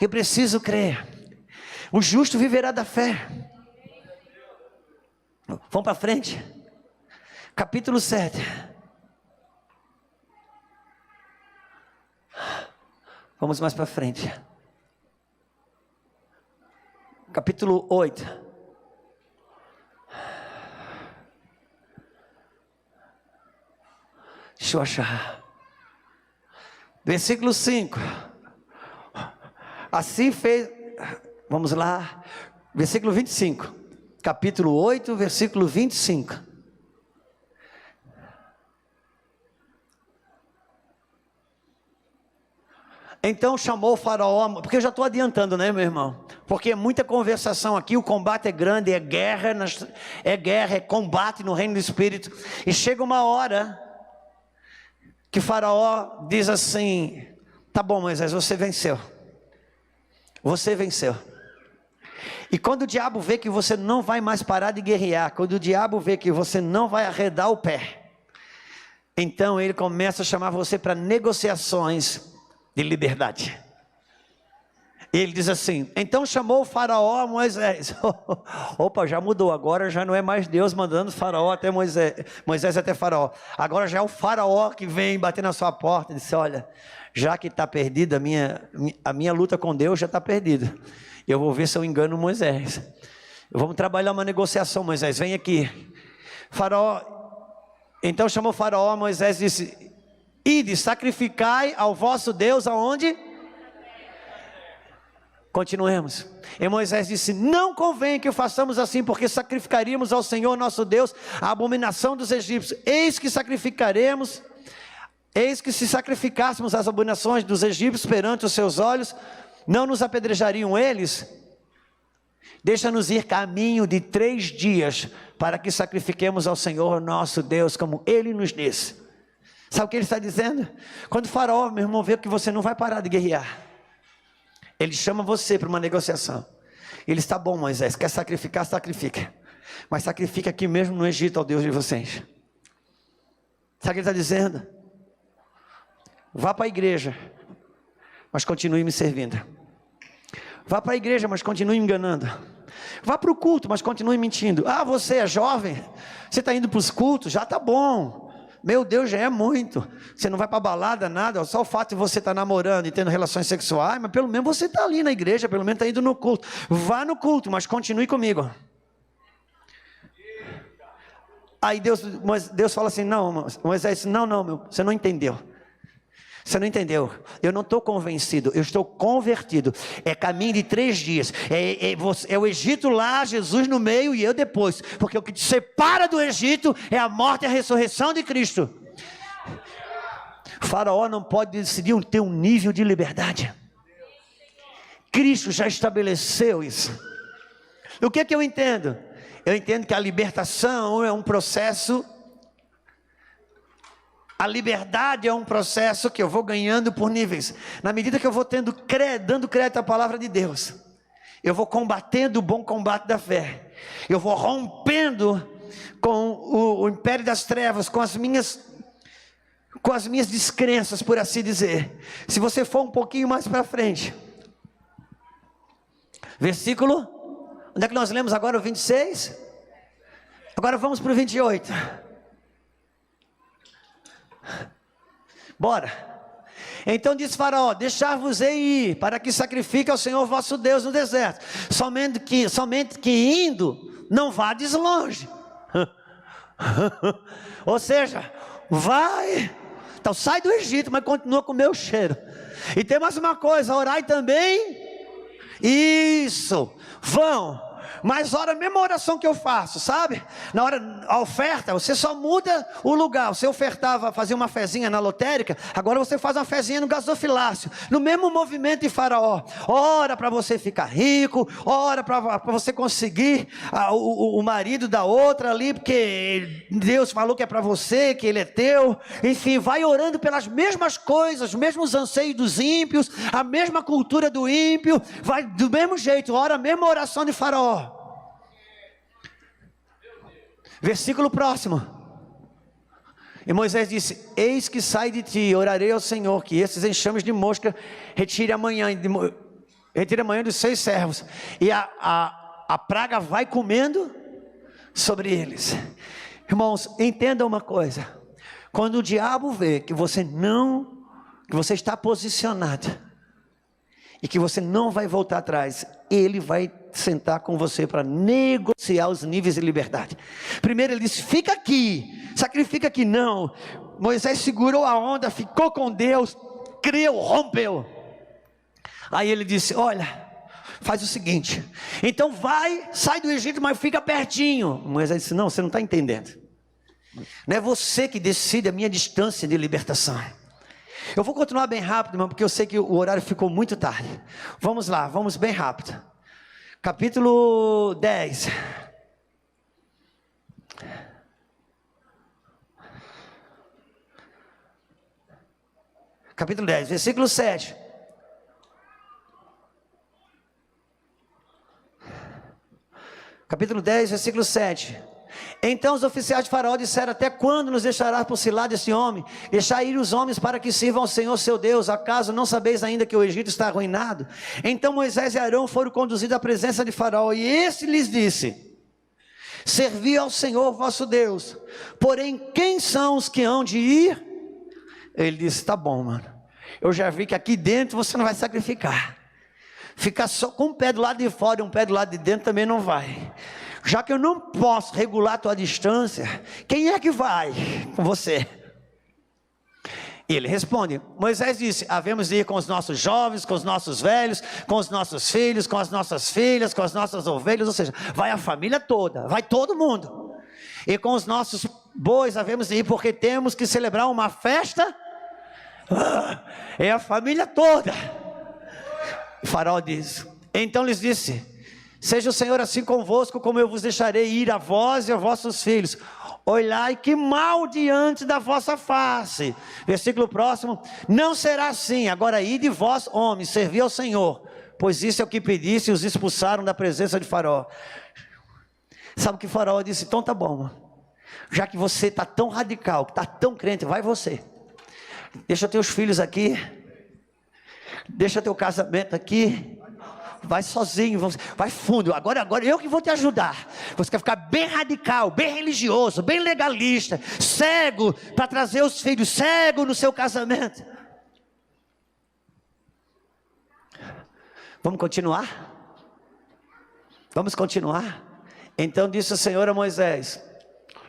Speaker 1: Eu preciso crer. O justo viverá da fé. Vamos para frente. Capítulo 7. Vamos mais para frente. Capítulo 8. Deixa eu achar. Versículo 5. Assim fez. Vamos lá. Versículo 25. Capítulo 8, versículo 25. Então chamou o Faraó, porque eu já estou adiantando, né, meu irmão? Porque é muita conversação aqui, o combate é grande, é guerra, é combate no reino do Espírito. E chega uma hora que Faraó diz assim: tá bom, Moisés, você venceu. Você venceu. E quando o diabo vê que você não vai mais parar de guerrear, quando o diabo vê que você não vai arredar o pé, então ele começa a chamar você para negociações de liberdade. Ele diz assim: então chamou o Faraó a Moisés. Opa, já mudou, agora já não é mais Deus mandando Faraó até Moisés até Faraó. Agora já é o Faraó que vem bater na sua porta e disse: olha, já que está perdida a minha luta com Deus já está perdida. Eu vou ver se eu engano Moisés. Vamos trabalhar uma negociação, Moisés, vem aqui. Faraó, então chamou o Faraó a Moisés e disse: ide, sacrificai ao vosso Deus aonde? Continuemos. E Moisés disse: não convém que façamos assim, porque sacrificaríamos ao Senhor nosso Deus a abominação dos egípcios. Eis que se sacrificássemos as abominações dos egípcios perante os seus olhos, não nos apedrejariam eles? Deixa-nos ir caminho de 3 dias para que sacrifiquemos ao Senhor nosso Deus, como Ele nos disse. Sabe o que Ele está dizendo? Quando o faraó, meu irmão, vê que você não vai parar de guerrear, ele chama você para uma negociação. Ele está bom, Moisés, quer sacrificar, sacrifica, mas sacrifica aqui mesmo no Egito ao Deus de vocês. Sabe o que Ele está dizendo? Vá para a igreja, mas continue me servindo. Vá para a igreja, mas continue me enganando. Vá para o culto, mas continue mentindo. Ah, você é jovem, você está indo para os cultos, já está bom. Meu Deus, já é muito. Você não vai para balada, nada. Só o fato de você estar namorando e tendo relações sexuais, mas pelo menos você está ali na igreja, pelo menos está indo no culto. Vá no culto, mas continue comigo. Aí Deus fala assim, não, Moisés, não, você não entendeu. Você não entendeu, eu não estou convencido, eu estou convertido. É caminho de 3 dias, é o Egito lá, Jesus no meio e eu depois, porque o que te separa do Egito é a morte e a ressurreição de Cristo. O faraó não pode decidir ter um nível de liberdade. Cristo já estabeleceu isso. O que é que eu entendo? Eu entendo que a libertação é um processo. A liberdade é um processo que eu vou ganhando por níveis. Na medida que eu vou dando crédito à palavra de Deus, eu vou combatendo o bom combate da fé. Eu vou rompendo com o império das trevas, com as minhas descrenças, por assim dizer. Se você for um pouquinho mais para frente, versículo, onde é que nós lemos agora? O 26? Agora vamos para o 28. Bora. Então disse Faraó: deixar-vos-ei ir, para que sacrifique ao Senhor vosso Deus no deserto. Somente que indo, não vades longe. Ou seja, vai. Então sai do Egito, mas continua com o meu cheiro. E tem mais uma coisa: orai também. Isso. Vão. Mas ora, a mesma oração que eu faço, sabe? Na hora, a oferta, você só muda o lugar. Você ofertava, fazia uma fezinha na lotérica, agora você faz uma fezinha no gasofilácio. No mesmo movimento de Faraó. Ora para você ficar rico, ora para você conseguir o marido da outra ali, porque Deus falou que é para você, que ele é teu. Enfim, vai orando pelas mesmas coisas, os mesmos anseios dos ímpios, a mesma cultura do ímpio. Vai do mesmo jeito, ora a mesma oração de Faraó. Versículo próximo. E Moisés disse: eis que sai de ti, orarei ao Senhor, que esses enxames de mosca retire amanhã dos 6 servos. E a praga vai comendo sobre eles. Irmãos, entendam uma coisa: quando o diabo vê que você está posicionado e que você não vai voltar atrás, ele vai sentar com você para negociar os níveis de liberdade. Primeiro ele disse: fica aqui, sacrifica aqui. Não, Moisés segurou a onda, ficou com Deus, creu, rompeu. Aí ele disse: olha, faz o seguinte, então vai, sai do Egito, mas fica pertinho. Moisés disse: não, você não está entendendo. Não é você que decide a minha distância de libertação. Eu vou continuar bem rápido, irmão, porque eu sei que o horário ficou muito tarde. Vamos lá, vamos bem rápido. Capítulo 10. Capítulo 10, versículo 7. Capítulo 10, versículo 7. Então os oficiais de Faraó disseram: até quando nos deixará por cilada esse homem? Deixai ir os homens para que sirvam ao Senhor seu Deus. Acaso não sabeis ainda que o Egito está arruinado? Então Moisés e Arão foram conduzidos à presença de Faraó, e esse lhes disse: servi ao Senhor vosso Deus, porém quem são os que hão de ir? Ele disse: tá bom, mano, eu já vi que aqui dentro você não vai sacrificar. Ficar só com um pé do lado de fora e um pé do lado de dentro também não vai. Já que eu não posso regular a tua distância, quem é que vai com você? E ele responde: Moisés disse: havemos de ir com os nossos jovens, com os nossos velhos, com os nossos filhos, com as nossas filhas, com as nossas ovelhas. Ou seja, vai a família toda, vai todo mundo. E com os nossos bois havemos de ir, porque temos que celebrar uma festa. É a família toda. O faraó diz: então lhes disse: Seja o Senhor assim convosco, como eu vos deixarei ir a vós e a vossos filhos. Olhai que mal diante da vossa face. Versículo próximo. Não será assim. Agora ide vós, homens, servi ao Senhor. Pois isso é o que pedisse e os expulsaram da presença de Faraó. Sabe o que Faraó disse? Então tá bom, já que você está tão radical, está tão crente, vai você. Deixa teus filhos aqui. Deixa teu casamento aqui. Vai sozinho, vai fundo. Agora eu que vou te ajudar. Você quer ficar bem radical, bem religioso, bem legalista, cego para trazer os filhos, cego no seu casamento. Vamos continuar? Vamos continuar? Então disse o Senhor a Moisés: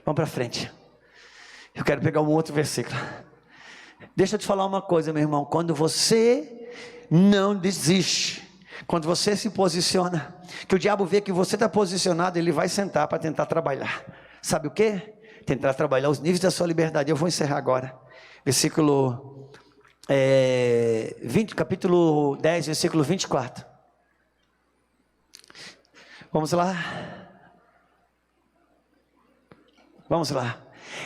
Speaker 1: vamos para frente. Eu quero pegar um outro versículo. Deixa eu te falar uma coisa, meu irmão. Quando você não desiste, quando você se posiciona, que o diabo vê que você está posicionado, ele vai sentar para tentar trabalhar. Sabe o que? Tentar trabalhar os níveis da sua liberdade. Eu vou encerrar agora. Versículo 20, capítulo 10, versículo 24. Vamos lá. Vamos lá.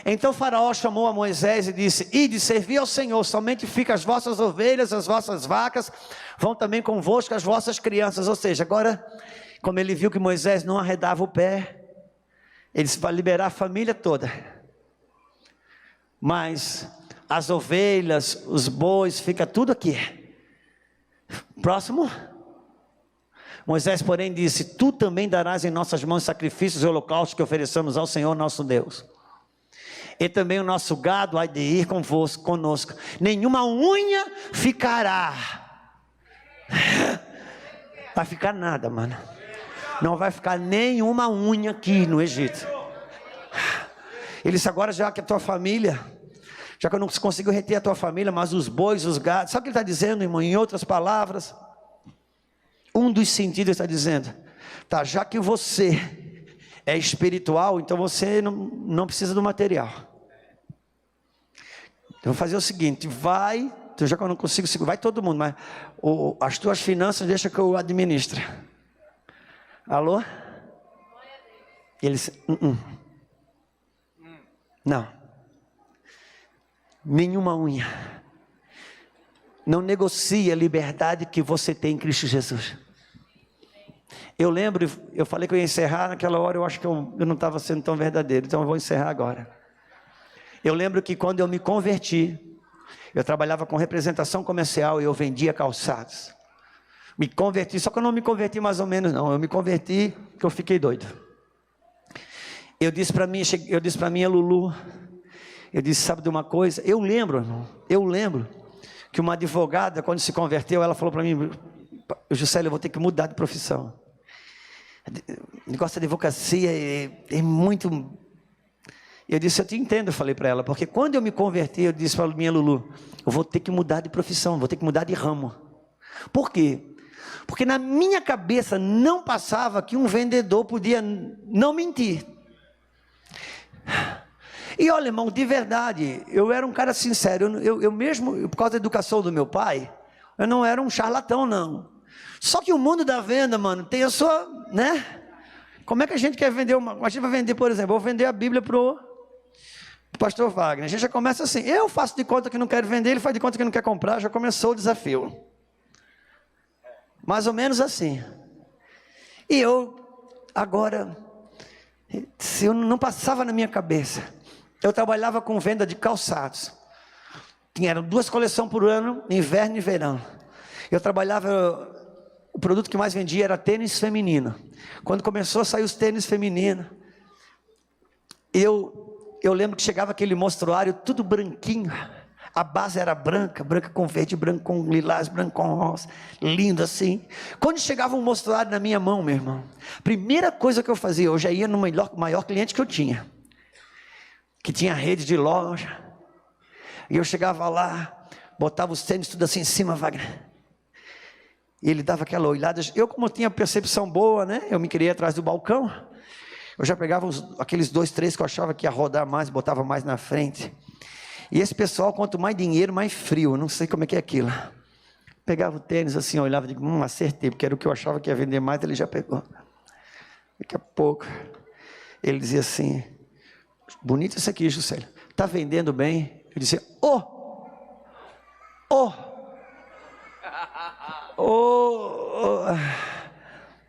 Speaker 1: Então Faraó chamou a Moisés e disse: ide, servi ao Senhor, somente fica as vossas ovelhas, as vossas vacas, vão também convosco as vossas crianças. Ou seja, agora, como ele viu que Moisés não arredava o pé, ele vai liberar a família toda. Mas as ovelhas, os bois, fica tudo aqui. Próximo. Moisés, porém, disse: tu também darás em nossas mãos sacrifícios e holocaustos que ofereçamos ao Senhor nosso Deus. E também o nosso gado há de ir conosco. Nenhuma unha ficará. Vai ficar nada, mano. Não vai ficar nenhuma unha aqui no Egito. Ele disse: agora já que a tua família, já que eu não consigo reter a tua família, mas os bois, os gados. Sabe o que ele está dizendo, irmão? Em outras palavras, um dos sentidos está dizendo: tá, já que você é espiritual, então você não precisa do material. Eu vou fazer o seguinte: vai, já que eu não consigo segurar, vai todo mundo, mas as tuas finanças deixa que eu administre. Alô? Ele disse: não, nenhuma unha. Não negocie a liberdade que você tem em Cristo Jesus. Eu lembro, eu falei que eu ia encerrar naquela hora, eu acho que eu não estava sendo tão verdadeiro, então eu vou encerrar agora. Eu lembro que quando eu me converti, eu trabalhava com representação comercial e eu vendia calçados. Me converti, só que eu não me converti mais ou menos não, eu me converti que eu fiquei doido. Eu disse para minha Lulu, eu disse: sabe de uma coisa? Eu lembro que uma advogada, quando se converteu, ela falou para mim: Juscelio, eu vou ter que mudar de profissão. O negócio da advocacia é muito... Eu disse: eu te entendo, eu falei para ela, porque quando eu me converti, eu disse para minha Lulu: eu vou ter que mudar de profissão, vou ter que mudar de ramo. Por quê? Porque na minha cabeça não passava que um vendedor podia não mentir. E olha, irmão, de verdade, eu era um cara sincero, eu mesmo, por causa da educação do meu pai, eu não era um charlatão não. Só que o mundo da venda, mano, tem a sua, né? Como é que a gente quer vender a gente vai vender, por exemplo, eu vou vender a Bíblia pro pastor Wagner. A gente já começa assim: eu faço de conta que não quero vender, ele faz de conta que não quer comprar, já começou o desafio. Mais ou menos assim. E eu, agora, se eu não passava na minha cabeça, eu trabalhava com venda de calçados. Eram 2 coleções por ano, inverno e verão. Eu trabalhava, o produto que mais vendia era tênis feminino. Quando começou a sair os tênis femininos, eu lembro que chegava aquele mostruário tudo branquinho. A base era branca, branca com verde, branco com lilás, branco com rosa, lindo assim. Quando chegava um mostruário na minha mão, meu irmão, primeira coisa que eu fazia, eu já ia no maior cliente que eu tinha, que tinha rede de loja, e eu chegava lá, botava os tênis tudo assim em cima, Wagner, e ele dava aquela olhada. Eu, como tinha percepção boa, né, eu me criei atrás do balcão, eu já pegava aqueles 2, 3 que eu achava que ia rodar mais, botava mais na frente. E esse pessoal, quanto mais dinheiro, mais frio. Eu não sei como é que é aquilo. Pegava o tênis assim, olhava e digo: acertei, porque era o que eu achava que ia vender mais, ele já pegou. Daqui a pouco, ele dizia assim, bonito isso aqui, Juscelio, está vendendo bem? Eu dizia,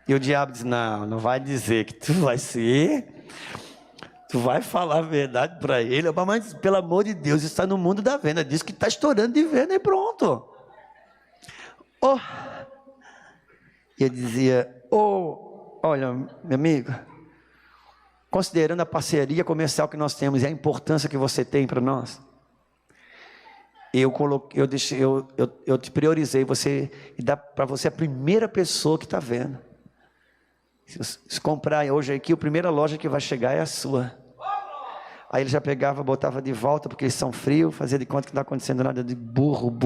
Speaker 1: E o diabo diz, não vai dizer que tu vai falar a verdade para ele. Mas pelo amor de Deus, está no mundo da venda, diz que está estourando de venda e pronto. E eu dizia, olha, meu amigo, considerando a parceria comercial que nós temos e a importância que você tem para nós, eu te priorizei, e dá para você a primeira pessoa que está vendo. Se comprar hoje aqui, a primeira loja que vai chegar é a sua. Aí ele já pegava, botava de volta, porque eles são frios, fazia de conta que não está acontecendo nada, de burro.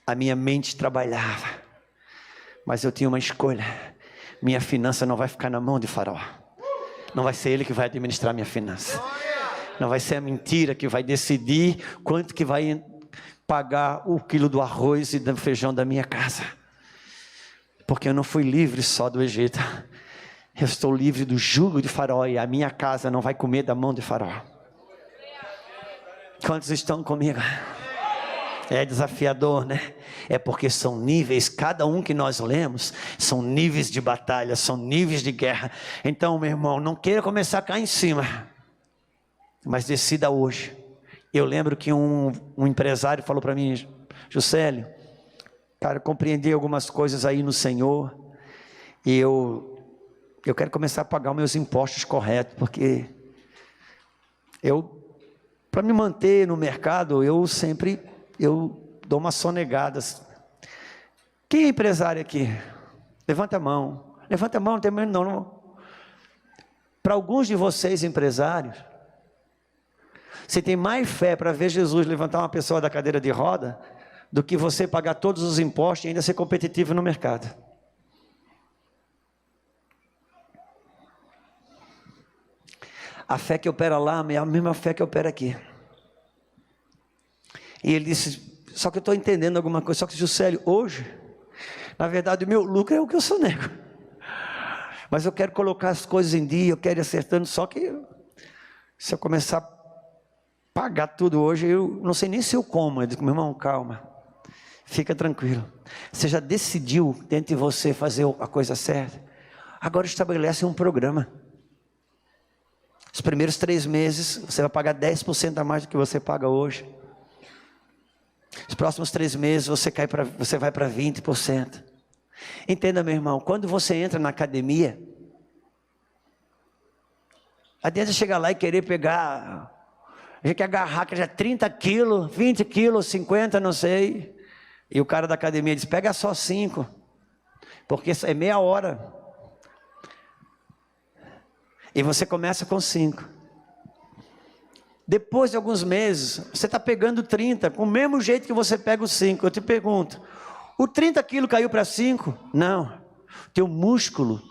Speaker 1: A minha mente trabalhava, mas eu tinha uma escolha. Minha finança não vai ficar na mão de Faraó. Não vai ser ele que vai administrar minha finança. Não vai ser a mentira que vai decidir quanto que vai pagar o quilo do arroz e do feijão da minha casa. Porque eu não fui livre só do Egito. Eu estou livre do jugo de Faraó e a minha casa não vai comer da mão de Faraó. Quantos estão comigo? É desafiador, né? É porque são níveis, cada um que nós lemos, são níveis de batalha, são níveis de guerra. Então, meu irmão, não queira começar cá em cima, mas decida hoje. Eu lembro que um empresário falou para mim, Juscelio, cara, eu compreendi algumas coisas aí no Senhor, e eu quero começar a pagar os meus impostos corretos, porque para me manter no mercado, eu dou umas sonegadas. Quem é empresário aqui? Levanta a mão, não tem medo não. Para alguns de vocês empresários, você tem mais fé para ver Jesus levantar uma pessoa da cadeira de roda, do que você pagar todos os impostos e ainda ser competitivo no mercado. A fé que opera lá é a mesma fé que opera aqui. E ele disse, só que eu estou entendendo alguma coisa, só que Juscelio, hoje, na verdade o meu lucro é o que eu sonego. Mas eu quero colocar as coisas em dia, eu quero ir acertando, só que se eu começar a pagar tudo hoje, eu não sei nem se eu como. Eu digo, meu irmão, calma, fica tranquilo. Você já decidiu dentro de você fazer a coisa certa? Agora estabelece um programa. Os primeiros 3 meses, você vai pagar 10% a mais do que você paga hoje. Os próximos 3 meses, você vai para 20%. Entenda, meu irmão, quando você entra na academia, adianta chegar lá e querer pegar, a gente quer agarrar, que já 30 quilos, 20 quilos, 50, não sei. E o cara da academia diz, pega só 5, porque é meia hora. E você começa com 5. Depois de alguns meses, você está pegando 30, com o mesmo jeito que você pega os 5. Eu te pergunto, o 30 quilos caiu para 5? Não. Teu músculo,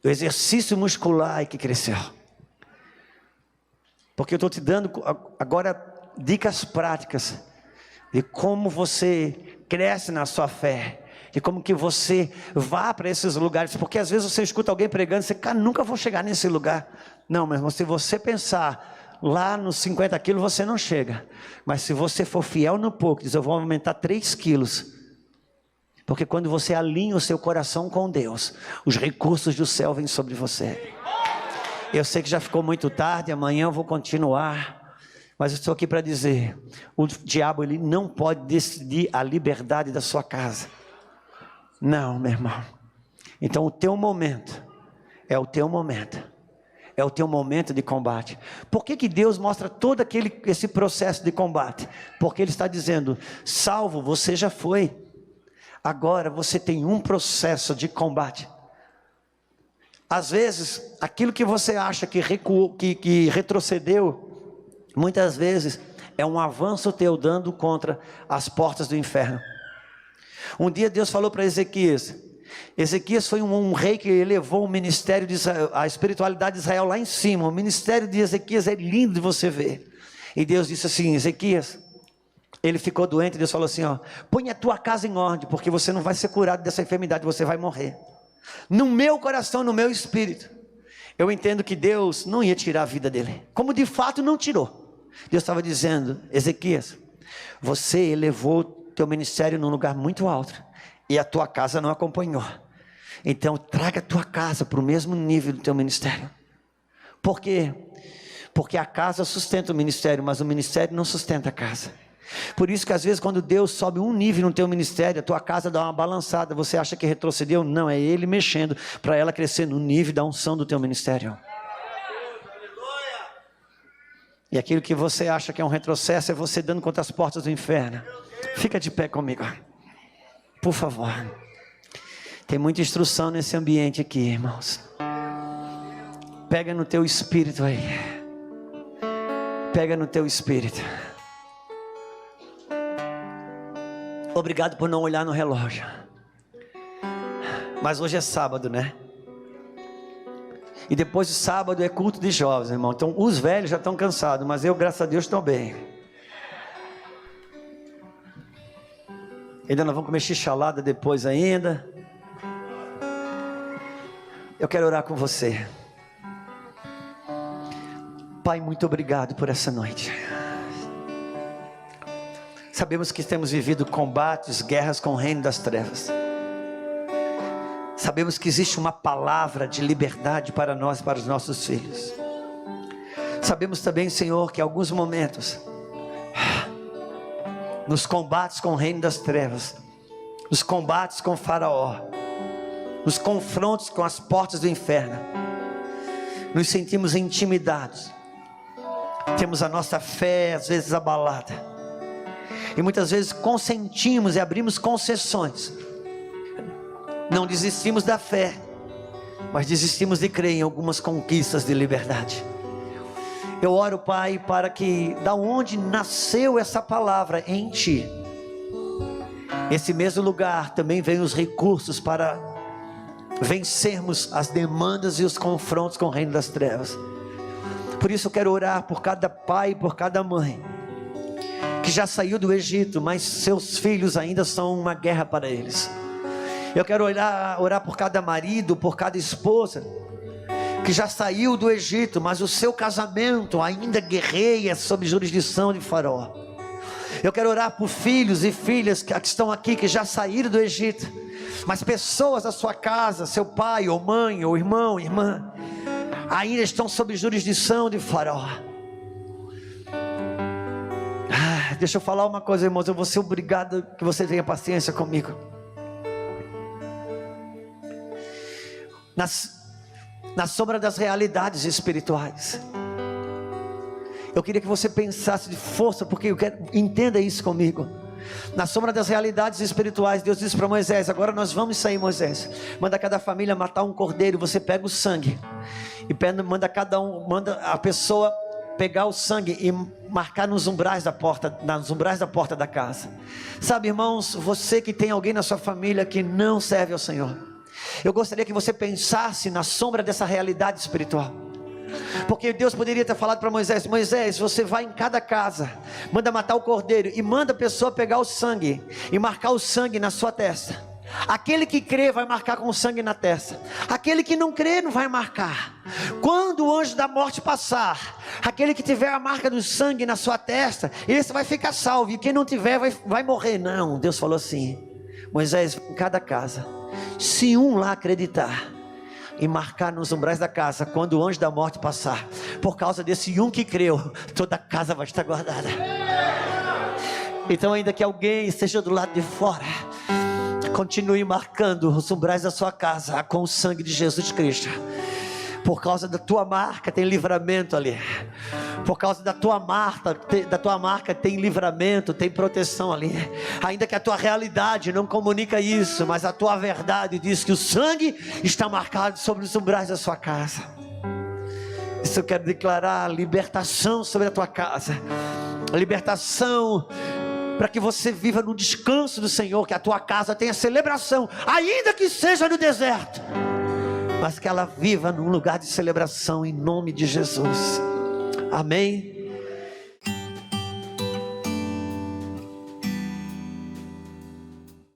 Speaker 1: o exercício muscular é que cresceu. Porque eu estou te dando agora dicas práticas de como você cresce na sua fé. De como que você vá para esses lugares. Porque às vezes você escuta alguém pregando e você, cara, nunca vou chegar nesse lugar. Não, meu irmão, se você pensar lá nos 50 quilos, você não chega. Mas se você for fiel no pouco, diz, eu vou aumentar 3 quilos. Porque quando você alinha o seu coração com Deus, os recursos do céu vêm sobre você. Eu sei que já ficou muito tarde, amanhã eu vou continuar. Mas eu estou aqui para dizer, o diabo ele não pode decidir a liberdade da sua casa. Não, meu irmão. Então o teu momento é o teu momento. É o teu momento de combate. Por que Deus mostra todo esse processo de combate? Porque Ele está dizendo, salvo você já foi. Agora você tem um processo de combate. Às vezes, aquilo que você acha que recuou, que retrocedeu, muitas vezes é um avanço teu dando contra as portas do inferno. Um dia Deus falou para Ezequias. Ezequias foi um rei que elevou o ministério de Israel, a espiritualidade de Israel lá em cima. O ministério de Ezequias é lindo de você ver. E Deus disse assim, Ezequias, Ele ficou doente, Deus falou assim, ó, põe a tua casa em ordem, porque você não vai ser curado dessa enfermidade, você vai morrer. No meu coração, no meu espírito, eu entendo que Deus não ia tirar a vida dele, como de fato não tirou. Deus estava dizendo, Ezequias, você elevou teu ministério num lugar muito alto, e a tua casa não acompanhou. Então traga a tua casa para o mesmo nível do teu ministério. Por quê? Porque a casa sustenta o ministério, mas o ministério não sustenta a casa. Por isso que às vezes quando Deus sobe um nível no teu ministério, a tua casa dá uma balançada, você acha que retrocedeu? Não, é Ele mexendo para ela crescer no nível da unção do teu ministério. E aquilo que você acha que é um retrocesso, é você dando contra as portas do inferno. Fica de pé comigo, por favor. Tem muita instrução nesse ambiente aqui, irmãos. Pega no teu espírito aí. Pega no teu espírito. Obrigado por não olhar no relógio. Mas hoje é sábado, né? E depois de sábado é culto de jovens, irmão. Então os velhos já estão cansados, mas eu, graças a Deus, estou bem. Ainda nós vamos comer xixalada depois ainda. Eu quero orar com você. Pai, muito obrigado por essa noite. Sabemos que temos vivido combates, guerras com o reino das trevas. Sabemos que existe uma palavra de liberdade para nós e para os nossos filhos. Sabemos também, Senhor, que em alguns momentos, nos combates com o reino das trevas, nos combates com o Faraó, nos confrontos com as portas do inferno, nos sentimos intimidados, temos a nossa fé às vezes abalada, e muitas vezes consentimos e abrimos concessões. Não desistimos da fé, mas desistimos de crer em algumas conquistas de liberdade. Eu oro, Pai, para que da onde nasceu essa palavra em Ti, esse mesmo lugar também venham os recursos para vencermos as demandas e os confrontos com o reino das trevas. Por isso eu quero orar por cada pai, por cada mãe que já saiu do Egito, mas seus filhos ainda são uma guerra para eles. Eu quero orar por cada marido, por cada esposa que já saiu do Egito, mas o seu casamento ainda guerreia sob jurisdição de Faraó. Eu quero orar por filhos e filhas que estão aqui, que já saíram do Egito, mas pessoas da sua casa, seu pai ou mãe ou irmão, irmã, ainda estão sob jurisdição de Faraó. Deixa eu falar uma coisa, irmãos, eu vou ser obrigado que você tenha paciência comigo. Na sombra das realidades espirituais, eu queria que você pensasse de força, porque eu quero, entenda isso comigo. Na sombra das realidades espirituais, Deus disse para Moisés: agora nós vamos sair, Moisés, manda cada família matar um cordeiro, você pega o sangue e manda a pessoa pegar o sangue e marcar nos umbrais da porta da casa. Sabe, irmãos, você que tem alguém na sua família que não serve ao Senhor, eu gostaria que você pensasse na sombra dessa realidade espiritual, porque Deus poderia ter falado para Moisés: Moisés, você vai em cada casa, manda matar o cordeiro e manda a pessoa pegar o sangue e marcar o sangue na sua testa. Aquele que crê vai marcar com o sangue na testa, aquele que não crê não vai marcar. Quando o anjo da morte passar, aquele que tiver a marca do sangue na sua testa, esse vai ficar salvo, e quem não tiver vai morrer. Não, Deus falou assim: Moisés, em cada casa, se um lá acreditar e marcar nos umbrais da casa, quando o anjo da morte passar, por causa desse um que creu, toda a casa vai estar guardada. Então, ainda que alguém esteja do lado de fora, continue marcando os umbrais da sua casa com o sangue de Jesus Cristo. Por causa da tua marca tem livramento ali. Por causa da tua marca tem livramento, tem proteção ali. Ainda que a tua realidade não comunica isso, mas a tua verdade diz que o sangue está marcado sobre os umbrais da sua casa. Isso eu quero declarar libertação sobre a tua casa. Libertação para que você viva no descanso do Senhor, que a tua casa tenha celebração, ainda que seja no deserto, mas que ela viva num lugar de celebração, em nome de Jesus. Amém.